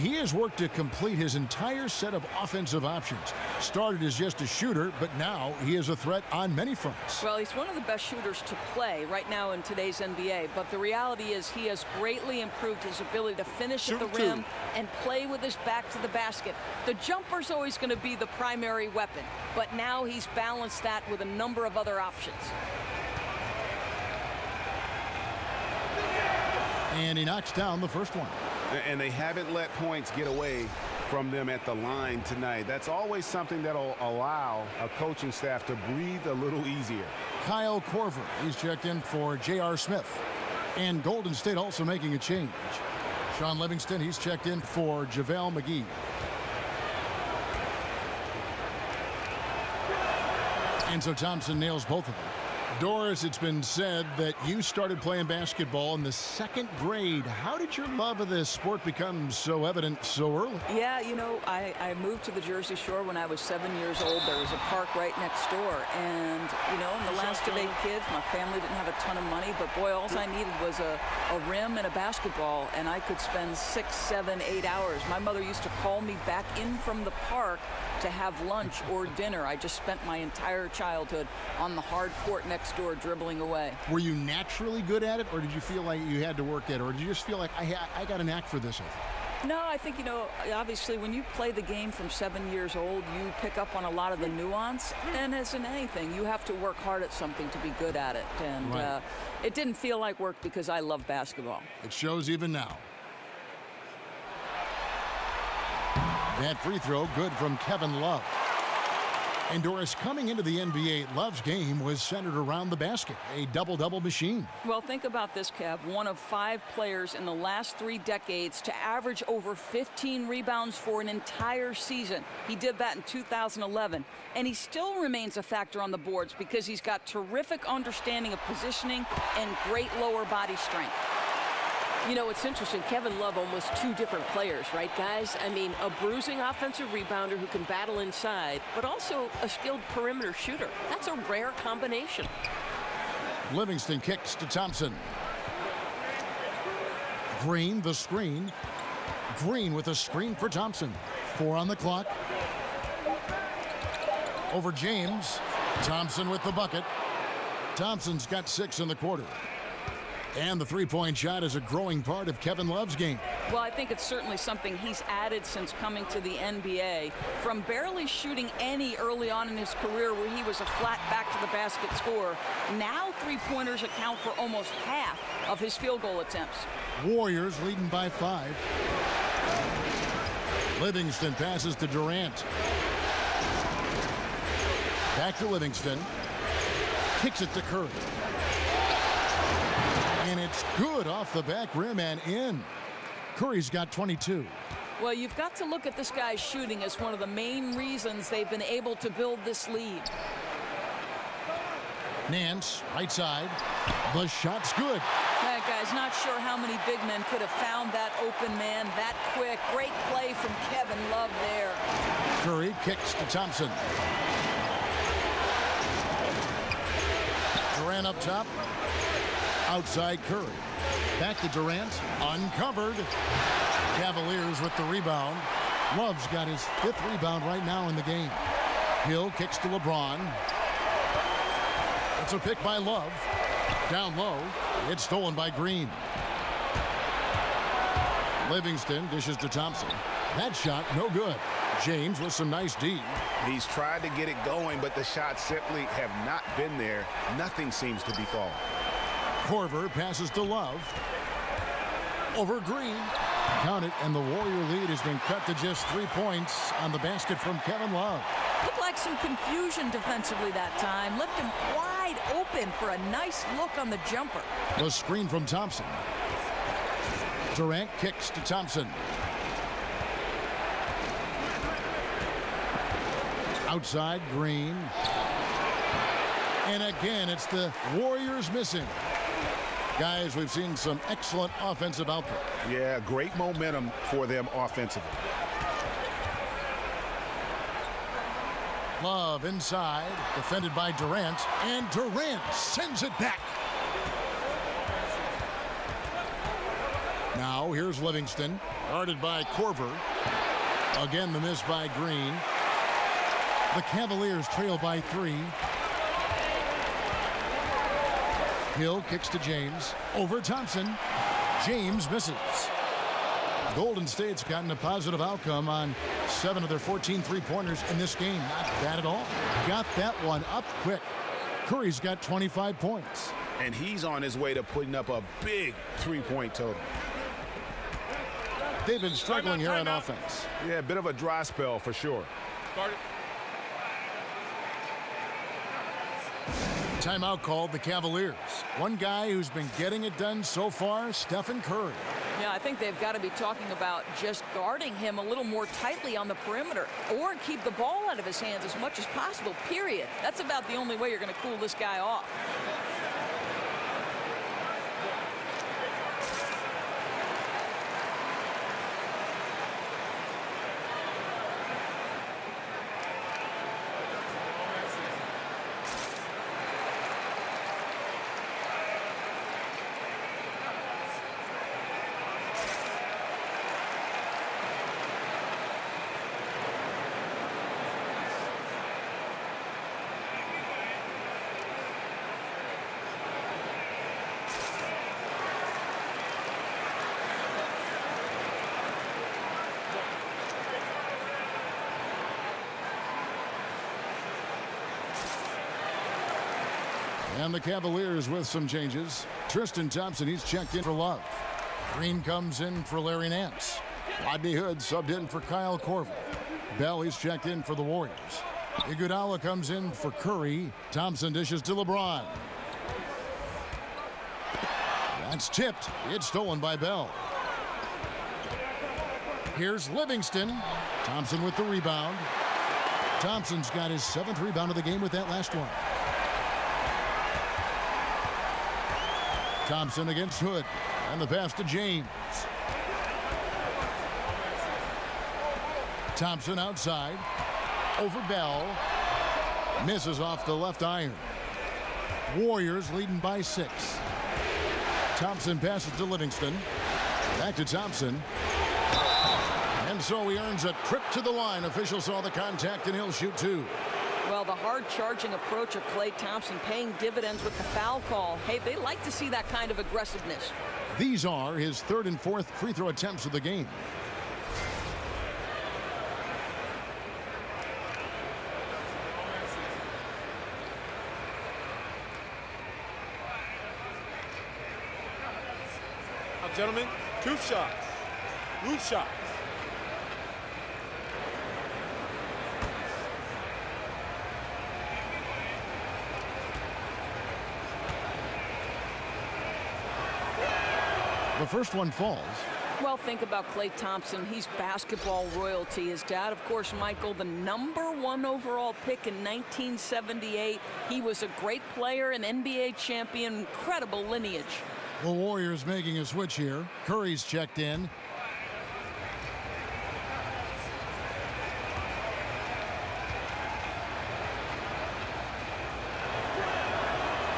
he has worked to complete his entire set of offensive options. Started as just a shooter, but now he is a threat on many fronts. Well, he's one of the best shooters to play right now in today's NBA, but the reality is he has greatly improved his ability to finish at the rim and play with his back to the basket. The jumper's always going to be the primary weapon, but now he's balanced that with a number of other options. And he knocks down the first one. And they haven't let points get away from them at the line tonight. That's always something that'll allow a coaching staff to breathe a little easier. Kyle Korver, he's checked in for J.R. Smith. And Golden State also making a change. Sean Livingston, he's checked in for JaVale McGee. And so Thompson nails both of them. Doris, it's been said that you started playing basketball in the 2nd grade. How did your love of this sport become so evident so early? Yeah, you know, I moved to the Jersey Shore when I was 7 years old. There was a park right next door. And, you know, in the last of 8 kids, my family didn't have a ton of money. But, boy, all I needed was a rim and a basketball. And I could spend 6, 7, 8 hours. My mother used to call me back in from the park to have lunch or dinner. I just spent my entire childhood on the hard court next door dribbling away. Were you naturally good at it, or did you feel like you had to work at it, or did you just feel like I got a knack for this? No, I think, obviously when you play the game from 7 years old, you pick up on a lot of the nuance. And as in anything, you have to work hard at something to be good at it. And it didn't feel like work because I love basketball. It shows even now. That free throw good from Kevin Love. And Doris, coming into the NBA, Love's game was centered around the basket, a double-double machine. Well, think about this, Kev. One of 5 players in the last 3 decades to average over 15 rebounds for an entire season. He did that in 2011. And he still remains a factor on the boards because he's got terrific understanding of positioning and great lower body strength. It's interesting. Kevin Love, almost 2 different players, right, guys? I mean, a bruising offensive rebounder who can battle inside, but also a skilled perimeter shooter. That's a rare combination. Livingston kicks to Thompson. Green, the screen. Green with a screen for Thompson. 4 on the clock. Over James. Thompson with the bucket. Thompson's got 6 in the quarter. And the three-point shot is a growing part of Kevin Love's game. Well, I think it's certainly something he's added since coming to the NBA. From barely shooting any early on in his career where he was a flat back-to-the-basket scorer, now three-pointers account for almost half of his field goal attempts. Warriors leading by 5. Livingston passes to Durant. Back to Livingston. Kicks it to Curry. And it's good off the back rim and in. Curry's got 22. Well, you've got to look at this guy's shooting as one of the main reasons they've been able to build this lead. Nance, right side. The shot's good. That guy's not sure how many big men could have found that open man that quick. Great play from Kevin Love there. Curry kicks to Thompson. Durant up top. Outside Curry. Back to Durant. Uncovered. Cavaliers with the rebound. Love's got his 5th rebound right now in the game. Hill kicks to LeBron. It's a pick by Love. Down low. It's stolen by Green. Livingston dishes to Thompson. That shot no good. James with some nice D. He's tried to get it going, but the shots simply have not been there. Nothing seems to be falling. Korver passes to Love. Over Green. Count it, and the Warrior lead has been cut to just 3 points on the basket from Kevin Love. Looked like some confusion defensively that time. Left him wide open for a nice look on the jumper. The screen from Thompson. Durant kicks to Thompson. Outside, Green. And again, it's the Warriors missing. Guys, we've seen some excellent offensive output. Yeah, great momentum for them offensively. Love inside, defended by Durant, and Durant sends it back. Now, here's Livingston, guarded by Korver. Again, the miss by Green. The Cavaliers trail by 3. Hill kicks to James. Over Thompson. James misses. Golden State's gotten a positive outcome on 7 of their 14 three-pointers in this game. Not bad at all. Got that one up quick. Curry's got 25 points. And he's on his way to putting up a big three-point total. They've been struggling here on offense. Yeah, a bit of a dry spell for sure. Timeout called the Cavaliers. One guy who's been getting it done so far, Stephen Curry. Yeah, I think they've got to be talking about just guarding him a little more tightly on the perimeter or keep the ball out of his hands as much as possible, period. That's about the only way you're going to cool this guy off. And the Cavaliers with some changes. Tristan Thompson, he's checked in for Love. Green comes in for Larry Nance. Rodney Hood subbed in for Kyle Korver. Bell, he's checked in for the Warriors. Iguodala comes in for Curry. Thompson dishes to LeBron. That's tipped. It's stolen by Bell. Here's Livingston. Thompson with the rebound. Thompson's got his 7th rebound of the game with that last one. Thompson against Hood. And the pass to James. Thompson outside. Over Bell. Misses off the left iron. Warriors leading by 6. Thompson passes to Livingston. Back to Thompson. And so he earns a trip to the line. Officials saw the contact and he'll shoot 2. Well, the hard-charging approach of Klay Thompson paying dividends with the foul call. Hey, they like to see that kind of aggressiveness. These are his 3rd and 4th free throw attempts of the game. Now, gentlemen, 2 shots. Loose shots. The first one falls. Well, think about Klay Thompson. He's basketball royalty. His dad, of course, Michael, the #1 overall pick in 1978. He was a great player, an NBA champion, incredible lineage. The Warriors making a switch here. Curry's checked in.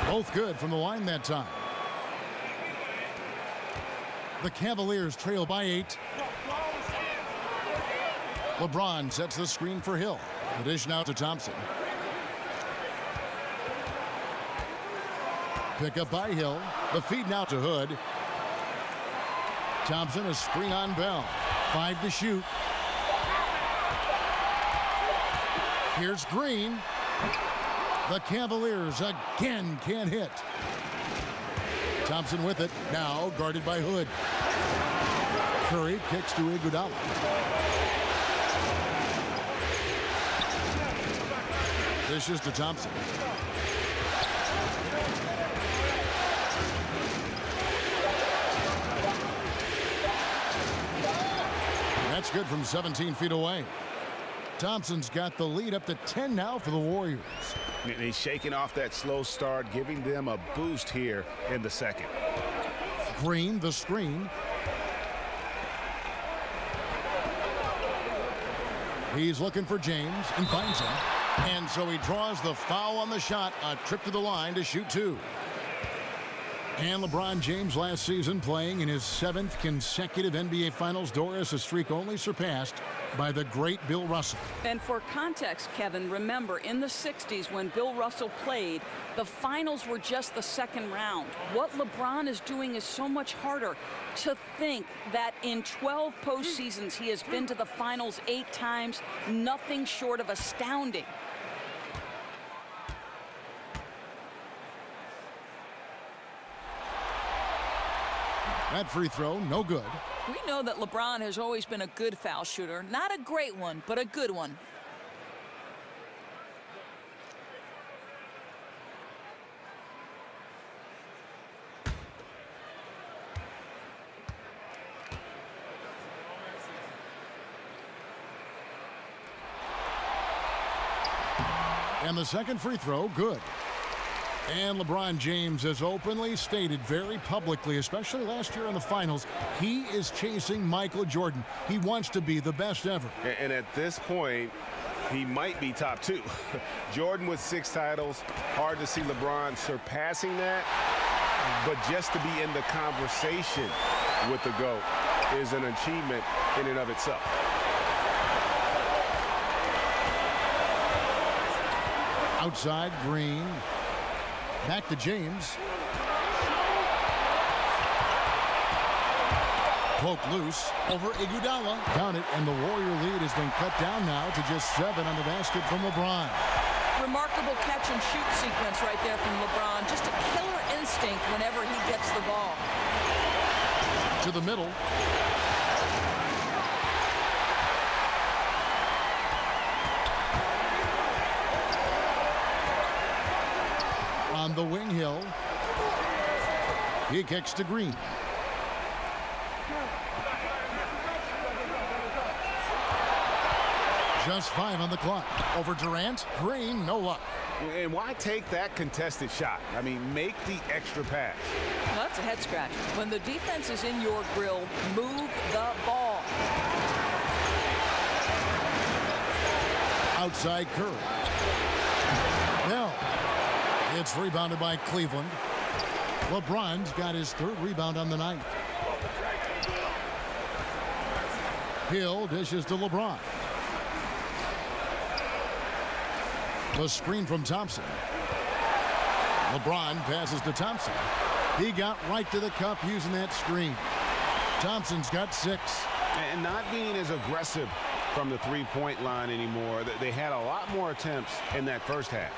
Both good from the line that time. The Cavaliers trail by 8. LeBron sets the screen for Hill. The dish now to Thompson. Pick up by Hill. The feed now to Hood. Thompson, a screen on Bell. 5 to shoot. Here's Green. The Cavaliers again can't hit. Thompson with it, now guarded by Hood. Curry kicks to Iguodala. Dishes to Thompson. That's good from 17 feet away. Thompson's got the lead up to 10 now for the Warriors. And he's shaking off that slow start, giving them a boost here in the second. Green, the screen. He's looking for James and finds him. And so he draws the foul on the shot. A trip to the line to shoot 2. And LeBron James last season playing in his 7th consecutive NBA Finals. Doris, a streak only surpassed by the great Bill Russell. And for context, Kevin, remember in the 60s when Bill Russell played, the finals were just the second round. What LeBron is doing is so much harder. To think that in 12 postseasons he has been to the finals 8 times, nothing short of astounding. That free throw, no good. We know that LeBron has always been a good foul shooter. Not a great one, but a good one. And the second free throw, good. And LeBron James has openly stated very publicly, especially last year in the finals, he is chasing Michael Jordan. He wants to be the best ever. And at this point, he might be top 2. Jordan with 6 titles. Hard to see LeBron surpassing that. But just to be in the conversation with the GOAT is an achievement in and of itself. Outside, Green. Back to James. Poked loose over Iguodala. Count it, and the Warrior lead has been cut down now to just 7 on the basket from LeBron. Remarkable catch and shoot sequence right there from LeBron. Just a killer instinct whenever he gets the ball. To the middle. On the wing, Hill. He kicks to Green. Just 5 on the clock. Over Durant. Green, no luck. And why take that contested shot? I mean, make the extra pass. Well, that's a head scratch. When the defense is in your grill, move the ball. Outside Curry. No. It's rebounded by Cleveland. LeBron's got his 3rd rebound on the night. Hill dishes to LeBron. The screen from Thompson. LeBron passes to Thompson. He got right to the cup using that screen. Thompson's got 6. And not being as aggressive from the three-point line anymore. They had a lot more attempts in that first half.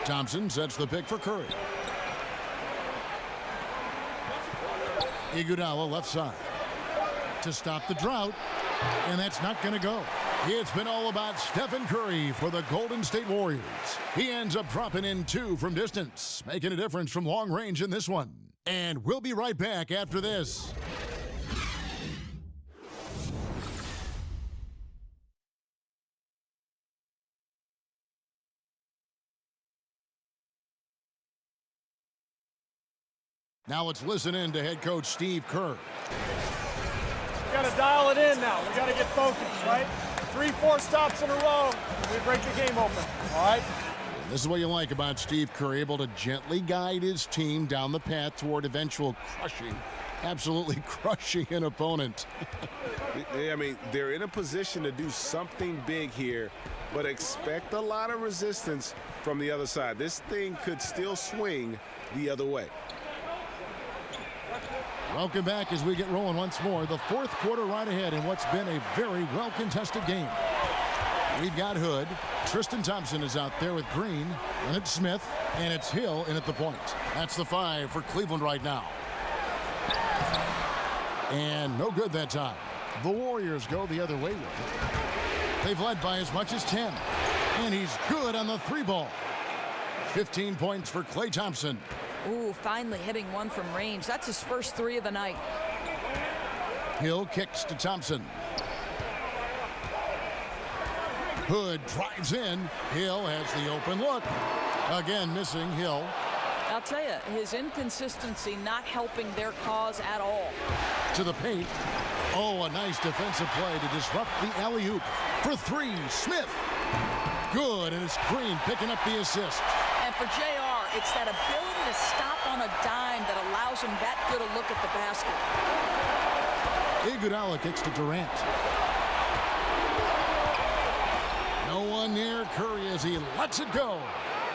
Thompson sets the pick for Curry. Iguodala left side to stop the drought, and that's not going to go. It's been all about Stephen Curry for the Golden State Warriors. He ends up dropping in 2 from distance, making a difference from long range in this one. And we'll be right back after this. Now let's listen in to head coach Steve Kerr. We got to dial it in now. We got to get focused, right? 3-4 stops in a row, and we break the game open, all right? This is what you like about Steve Kerr, able to gently guide his team down the path toward eventual crushing, absolutely crushing an opponent. I mean, they're in a position to do something big here, but expect a lot of resistance from the other side. This thing could still swing the other way. Welcome back as we get rolling once more. The 4th quarter right ahead in what's been a very well-contested game. We've got Hood. Tristan Thompson is out there with Green. And it's Smith. And it's Hill in at the point. That's the 5 for Cleveland right now. And no good that time. The Warriors go the other way with it. They've led by as much as 10. And he's good on the 3-ball. 15 points for Klay Thompson. Ooh, finally hitting one from range. That's his first 3 of the night. Hill kicks to Thompson. Hood drives in. Hill has the open look. Again, missing Hill. I'll tell you, his inconsistency not helping their cause at all. To the paint. Oh, a nice defensive play to disrupt the alley-oop. For 3, Smith. Good, and it's Green picking up the assist. And for JR, it's that ability to stop on a dime that allows him that good a look at the basket. Iguodala kicks to Durant. No one near Curry as he lets it go.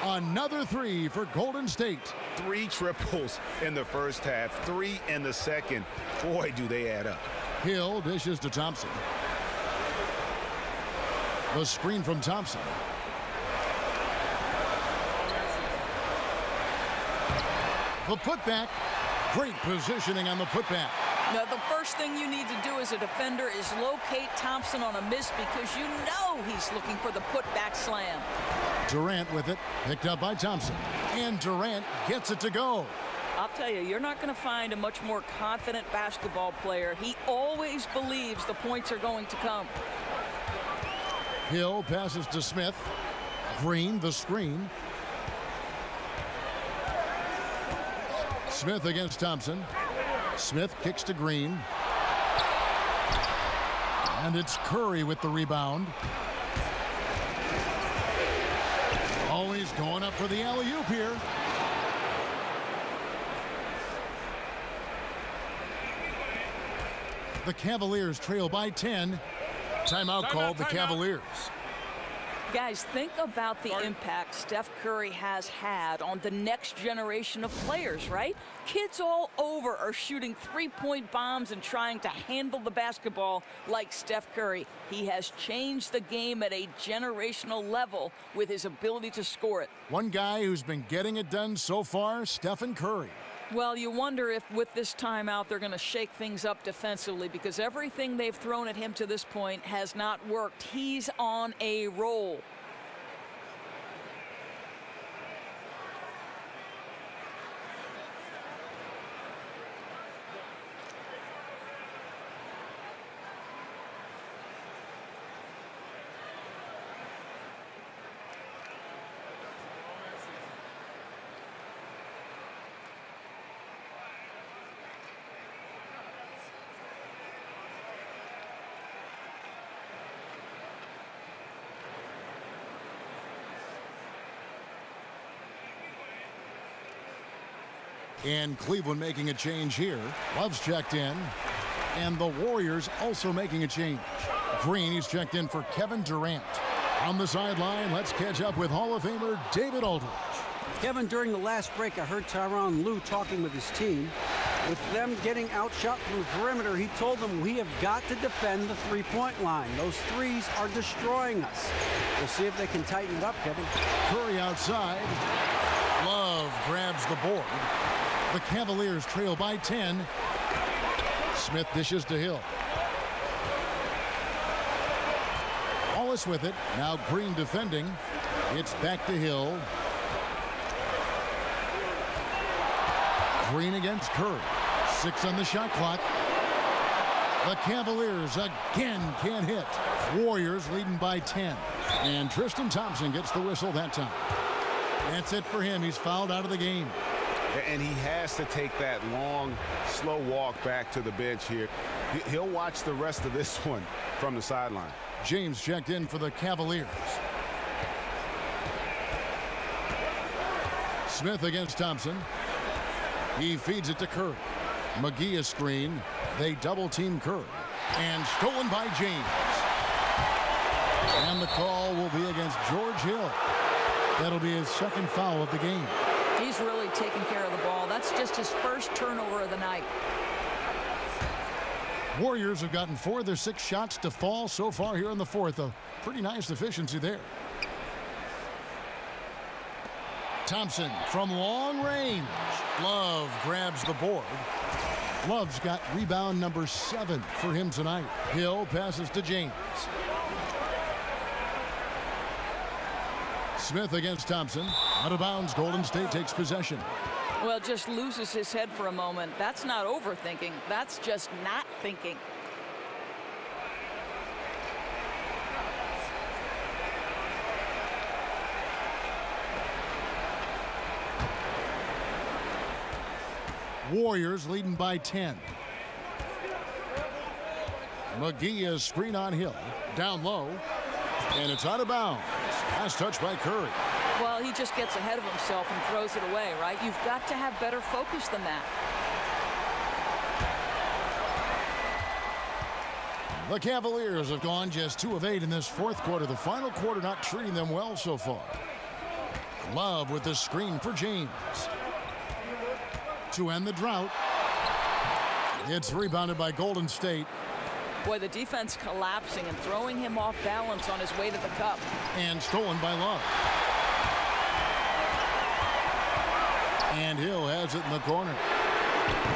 Another 3 for Golden State. 3 triples in the first half, 3 in the second. Boy, do they add up. Hill dishes to Thompson. The screen from Thompson. The putback. Great positioning on the putback. Now, the first thing you need to do as a defender is locate Thompson on a miss because you know he's looking for the putback slam. Durant with it, picked up by Thompson. And Durant gets it to go. I'll tell you, you're not going to find a much more confident basketball player. He always believes the points are going to come. Hill passes to Smith. Green, the screen. Smith against Thompson. Smith kicks to Green. And it's Curry with the rebound. Always going up for the alley-oop here. The Cavaliers trail by 10. Timeout called the Cavaliers. Guys, think about the impact Steph Curry has had on the next generation of players, right? Kids all over are shooting three-point bombs and trying to handle the basketball like Steph Curry. He has changed the game at a generational level with his ability to score it. One guy who's been getting it done so far, Stephen Curry. Well, you wonder if with this timeout they're going to shake things up defensively, because everything they've thrown at him to this point has not worked. He's on a roll. And Cleveland making a change here. Love's checked in. And the Warriors also making a change. Green, he's checked in for Kevin Durant. On the sideline, let's catch up with Hall of Famer David Aldridge. Kevin, during the last break, I heard Tyronn Lue talking with his team. With them getting outshot from the perimeter, he told them, we have got to defend the three-point line. Those threes are destroying us. We'll see if they can tighten it up, Kevin. Curry outside. Love grabs the board. The Cavaliers trail by 10. Smith dishes to Hill. Wallace with it. Now Green defending. It's back to Hill. Green against Curry. 6 on the shot clock. The Cavaliers again can't hit. Warriors leading by 10. And Tristan Thompson gets the whistle that time. That's it for him. He's fouled out of the game. And he has to take that long, slow walk back to the bench here. He'll watch the rest of this one from the sideline. James checked in for the Cavaliers. Smith against Thompson. He feeds it to Curry. McGee a screen. They double-team Curry. And stolen by James. And the call will be against George Hill. That'll be his second foul of the game. He's really taking care of the ball. That's just his first turnover of the night. Warriors have gotten 4 of their 6 shots to fall so far here in the fourth. A pretty nice efficiency there. Thompson from long range. Love grabs the board. Love's got rebound number 7 for him tonight. Hill passes to James. Smith against Thompson. Out of bounds. Golden State takes possession. Well, just loses his head for a moment. That's not overthinking. That's just not thinking. Warriors leading by 10. McGee is screen on Hill. Down low. And it's out of bounds. Last touch by Curry. Well, he just gets ahead of himself and throws it away, right? You've got to have better focus than that. The Cavaliers have gone just 2 of 8 in this fourth quarter. The final quarter not treating them well so far. Love with the screen for James. To end the drought. It's rebounded by Golden State. Boy, the defense collapsing and throwing him off balance on his way to the cup. And stolen by Love. And Hill has it in the corner.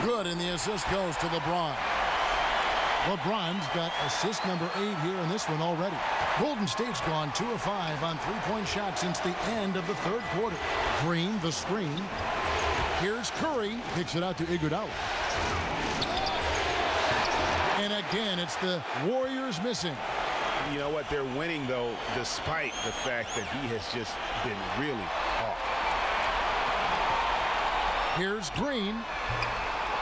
Good, and the assist goes to LeBron. LeBron's got assist number 8 here in this one already. Golden State's gone 2 of 5 on three-point shots since the end of the third quarter. Green, the screen. Here's Curry, kicks it out to Iguodala. And again, it's the Warriors missing. You know what? They're winning, though, despite the fact that he has just been really off. Here's Green.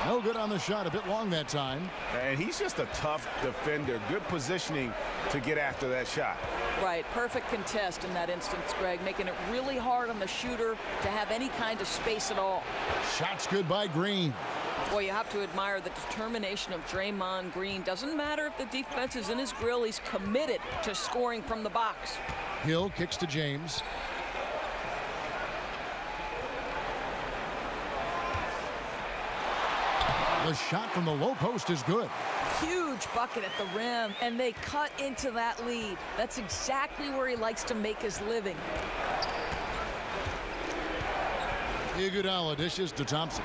No good on the shot. A bit long that time. And he's just a tough defender. Good positioning to get after that shot. Right. Perfect contest in that instance, Greg. Making it really hard on the shooter to have any kind of space at all. Shots good by Green. Boy, you have to admire the determination of Draymond Green. Doesn't matter if the defense is in his grill. He's committed to scoring from the box. Hill kicks to James. The shot from the low post is good. Huge bucket at the rim, and they cut into that lead. That's exactly where he likes to make his living. Iguodala dishes to Thompson.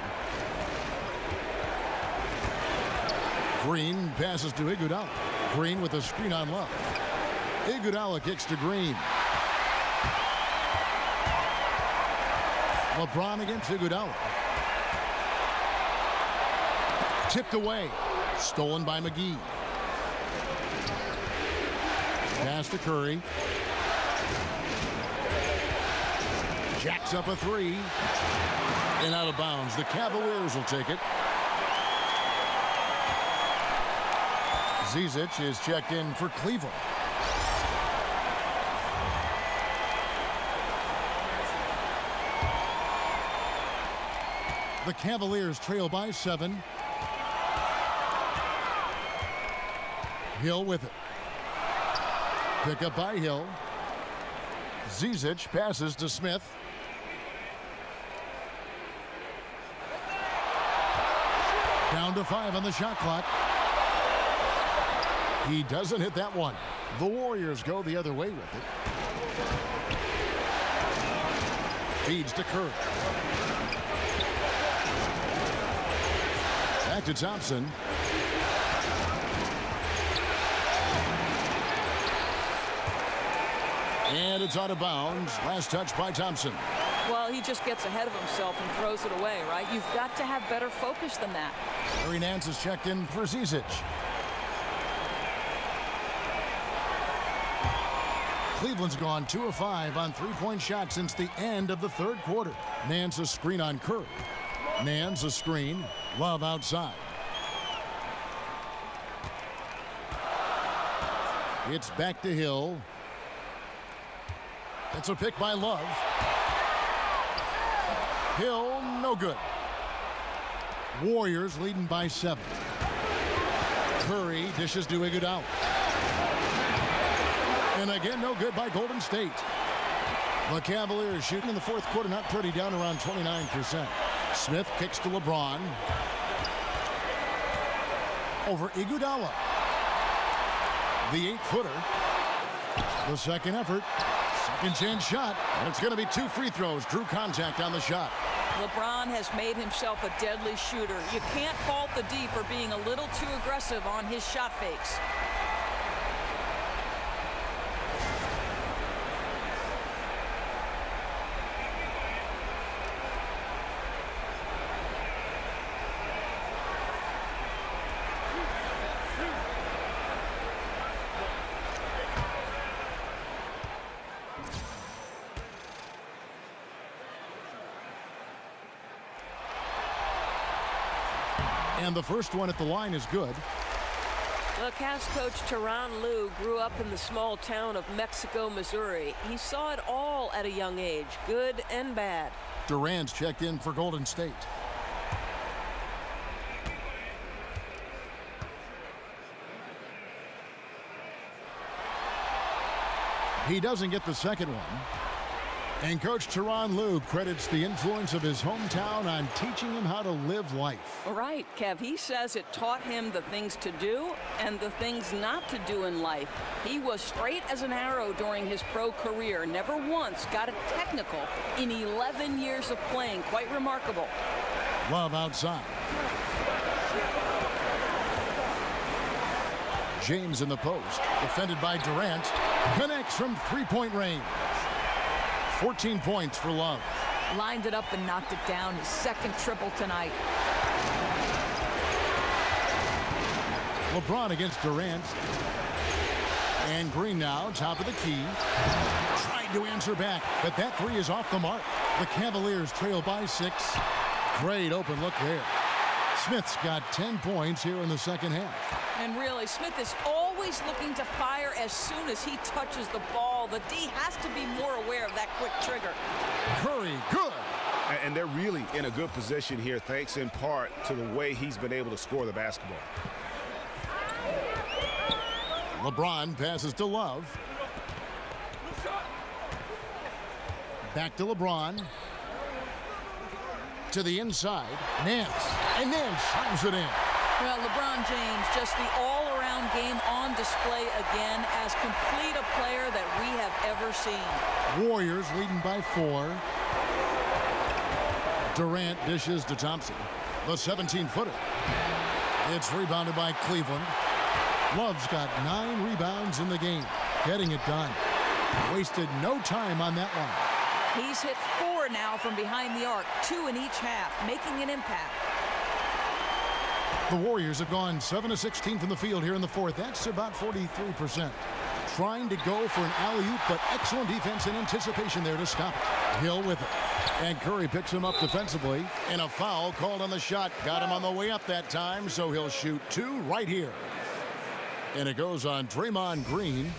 Green passes to Iguodala. Green with a screen on Love. Iguodala kicks to Green. LeBron against Iguodala. Tipped away. Stolen by McGee. Pass to Curry. Jacks up a three. And out of bounds. The Cavaliers will take it. Zizic is checked in for Cleveland. The Cavaliers trail by 7. Hill with it. Pick up by Hill. Zizic passes to Smith. Down to 5 on the shot clock. He doesn't hit that one. The Warriors go the other way with it. Feeds to Curry. Back to Thompson. And it's out of bounds. Last touch by Thompson. Well, he just gets ahead of himself and throws it away, right? You've got to have better focus than that. Larry Nance is checked in for Zizic. Cleveland's gone 2 of 5 on three-point shots since the end of the third quarter. Nance a screen on Curry. Nance a screen. Love outside. It's back to Hill. That's a pick by Love. Hill, no good. Warriors leading by 7. Curry dishes to Iguodala. And again, no good by Golden State. The Cavaliers shooting in the fourth quarter, not pretty, down around 29%. Smith kicks to LeBron. Over Iguodala. The 8-footer. The second effort. Second chance shot. And it's going to be 2 free throws. Drew contact on the shot. LeBron has made himself a deadly shooter. You can't fault the D for being a little too aggressive on his shot fakes. And the first one at the line is good. Well, Cavs coach Tyronn Lue grew up in the small town of Mexico, Missouri. He saw it all at a young age, good and bad. Durant's checked in for Golden State. He doesn't get the second one. And Coach Tyronn Lue credits the influence of his hometown on teaching him how to live life. All right, Kev, he says it taught him the things to do and the things not to do in life. He was straight as an arrow during his pro career, never once got a technical in 11 years of playing. Quite remarkable. Love outside. James in the post, defended by Durant, connects from three-point range. 14 points for Love. Lined it up and knocked it down. His second triple tonight. LeBron against Durant. And Green now, top of the key. Tried to answer back, but that three is off the mark. The Cavaliers trail by 6. Great open look there. Smith's got 10 points here in the second half. And really, Smith is always looking to fire as soon as he touches the ball. The D has to be more aware of that quick trigger. Curry, good. And they're really in a good position here, thanks in part to the way he's been able to score the basketball. LeBron passes to Love. Back to LeBron. To the inside. Nance. And Nance slams it in. Well, LeBron James, just the all-around game on display again, as complete a player that we have ever seen. Warriors leading by 4. Durant dishes to Thompson. The 17-footer. It's rebounded by Cleveland. Love's got 9 rebounds in the game. Getting it done. Wasted no time on that one. He's hit 4 now from behind the arc, 2 in each half, making an impact. The Warriors have gone 7 of 16 from the field here in the fourth. That's about 43%. Trying to go for an alley-oop, but excellent defense and anticipation there to stop it. Hill with it. And Curry picks him up defensively. And a foul called on the shot. Got him on the way up that time, so he'll shoot 2 right here. And it goes on Draymond Green.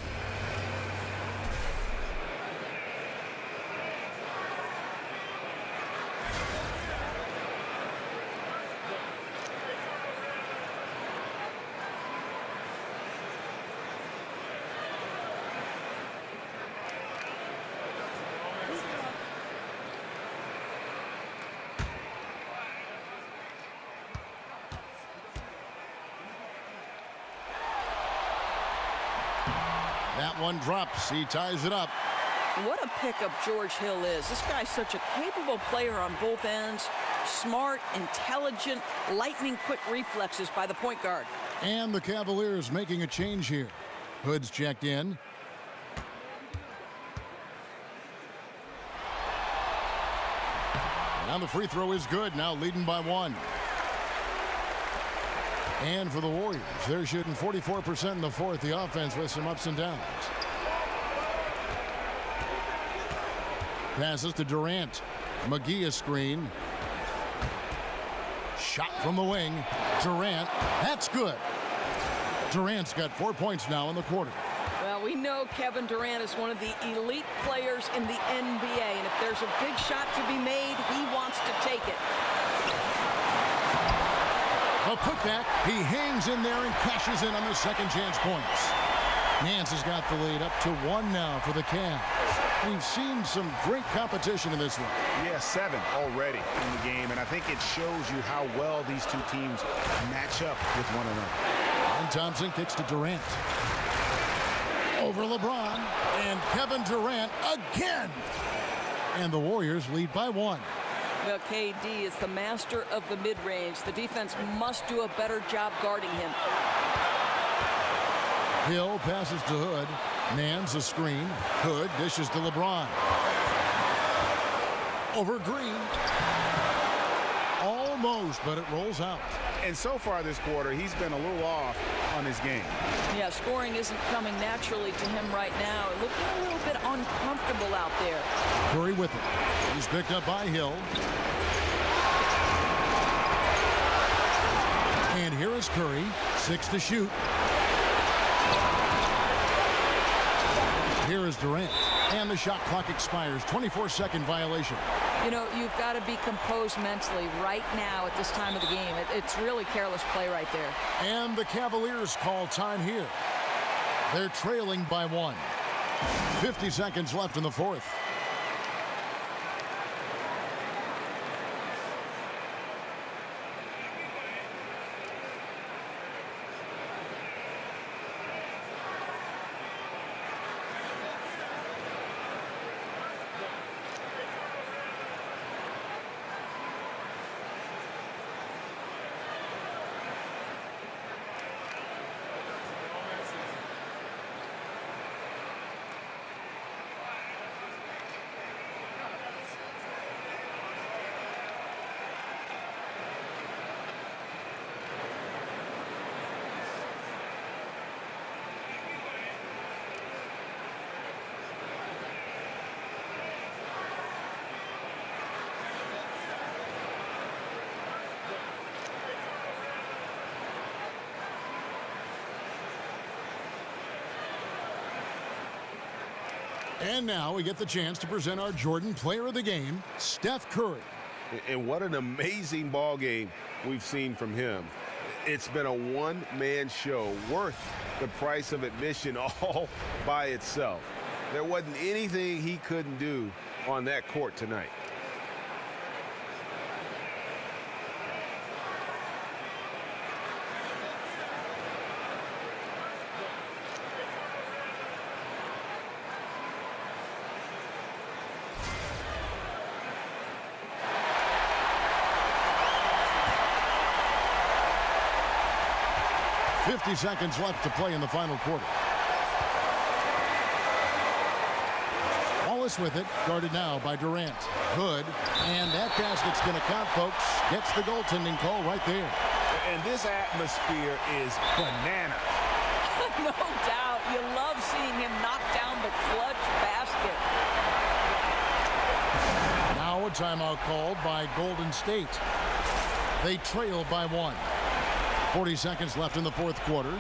That one drops. He ties it up. What a pickup George Hill is. This guy's such a capable player on both ends. Smart, intelligent, lightning-quick reflexes by the point guard. And the Cavaliers making a change here. Hood's checked in. Now the free throw is good. Now leading by 1. And for the Warriors, they're shooting 44% in the fourth. The offense with some ups and downs. Passes to Durant. McGee a screen. Shot from the wing. Durant. That's good. Durant's got 4 points now in the quarter. Well, we know Kevin Durant is one of the elite players in the NBA. And if there's a big shot to be made, he wants to take it. A putback. He hangs in there and cashes in on the second chance points. Nance has got the lead up to 1 now for the Cavs. We've seen some great competition in this one. Yeah, 7 already in the game, and I think it shows you how well these two teams match up with one another. And Thompson kicks to Durant. Over LeBron, and Kevin Durant again. And the Warriors lead by 1. Well, KD is the master of the mid-range. The defense must do a better job guarding him. Hill passes to Hood. Nance a screen. Hood dishes to LeBron. Over Green. Almost, but it rolls out. And so far this quarter, he's been a little off on his game. Yeah, scoring isn't coming naturally to him right now. Looking a little bit uncomfortable out there. Curry with it. He's picked up by Hill. And here is Curry. 6 to shoot. Here is Durant. And the shot clock expires. 24-second violation. You know, you've got to be composed mentally right now at this time of the game. It's really careless play right there. And the Cavaliers call time here. They're trailing by 1. 50 seconds left in the fourth. And now we get the chance to present our Jordan Player of the Game, Steph Curry. And what an amazing ball game we've seen from him. It's been a one-man show worth the price of admission all by itself. There wasn't anything he couldn't do on that court tonight. .50 seconds left to play in the final quarter. Wallace with it, guarded now by Durant. Good, and that basket's going to count, folks. Gets the goaltending call right there. And this atmosphere is bananas. No doubt. You love seeing him knock down the clutch basket. Now a timeout called by Golden State. They trail by 1. 40 seconds left in the fourth quarter.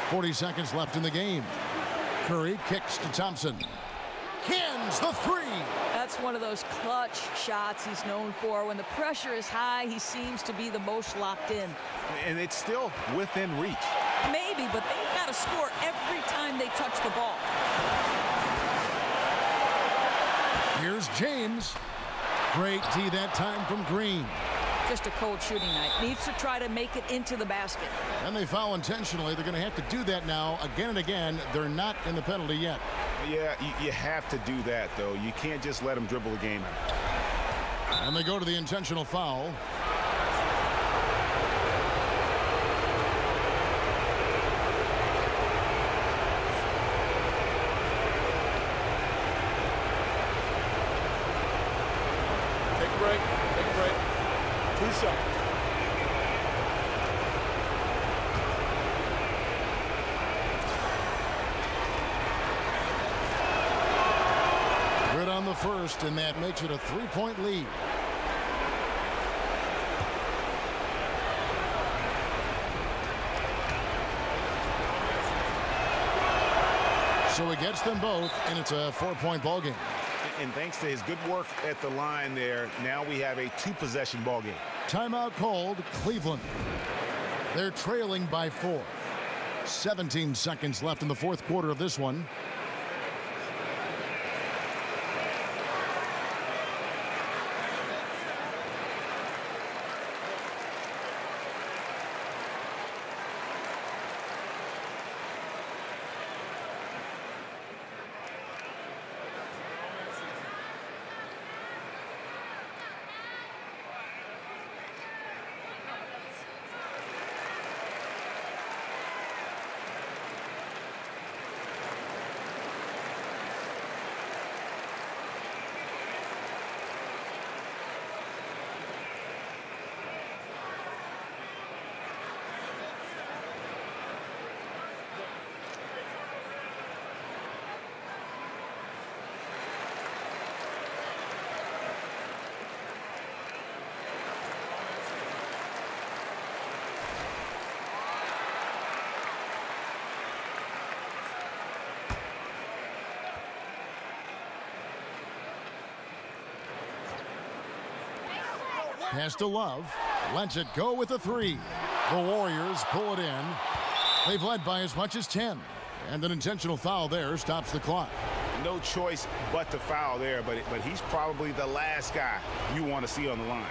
.40 seconds left in the game. Curry kicks to Thompson. Cans the three. That's one of those clutch shots he's known for. When the pressure is high, he seems to be the most locked in. And it's still within reach. Maybe, but they've got to score every time they touch the ball. Here's James. Great D that time from Green. Just a cold shooting night. Needs to try to make it into the basket. And they foul intentionally. They're going to have to do that now again and again. They're not in the penalty yet. Yeah, you have to do that, though. You can't just let them dribble the game out. And they go to the intentional foul. Take a break. Take a break. 2 seconds. Good on the first, and that makes it a 3-point lead. So he gets them both, and it's a 4-point ball game. And thanks to his good work at the line there, now we have a 2-possession ball game. Timeout called, Cleveland. They're trailing by 4. 17 seconds left in the fourth quarter of this one. Pass to Love. Lets it go with a 3. The Warriors pull it in. They've led by as much as 10. And an intentional foul there stops the clock. No choice but to foul there, but he's probably the last guy you want to see on the line.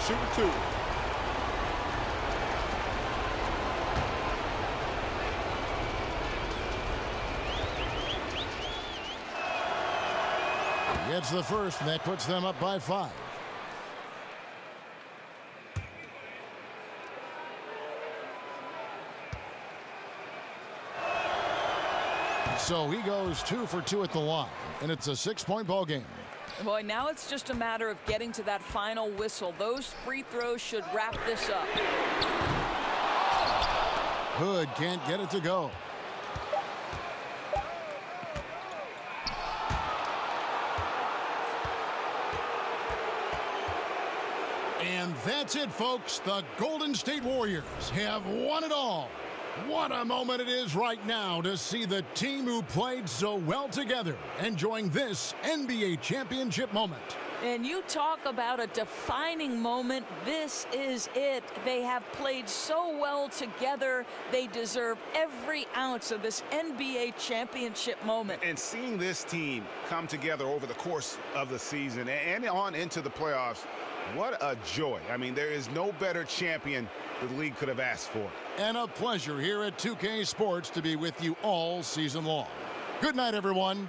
Shooting 2. gets the first, and that puts them up by 5. So he goes 2 for 2 at the line, and it's a 6-point ball game. Boy, now it's just a matter of getting to that final whistle. Those free throws should wrap this up. Hood can't get it to go. And that's it, folks. The Golden State Warriors have won it all. What a moment it is right now to see the team who played so well together enjoying this NBA championship moment. And you talk about a defining moment. This is it. They have played so well together. They deserve every ounce of this NBA championship moment. And seeing this team come together over the course of the season and on into the playoffs, what a joy. I mean, there is no better champion the league could have asked for. And a pleasure here at 2K Sports to be with you all season long. Good night, everyone.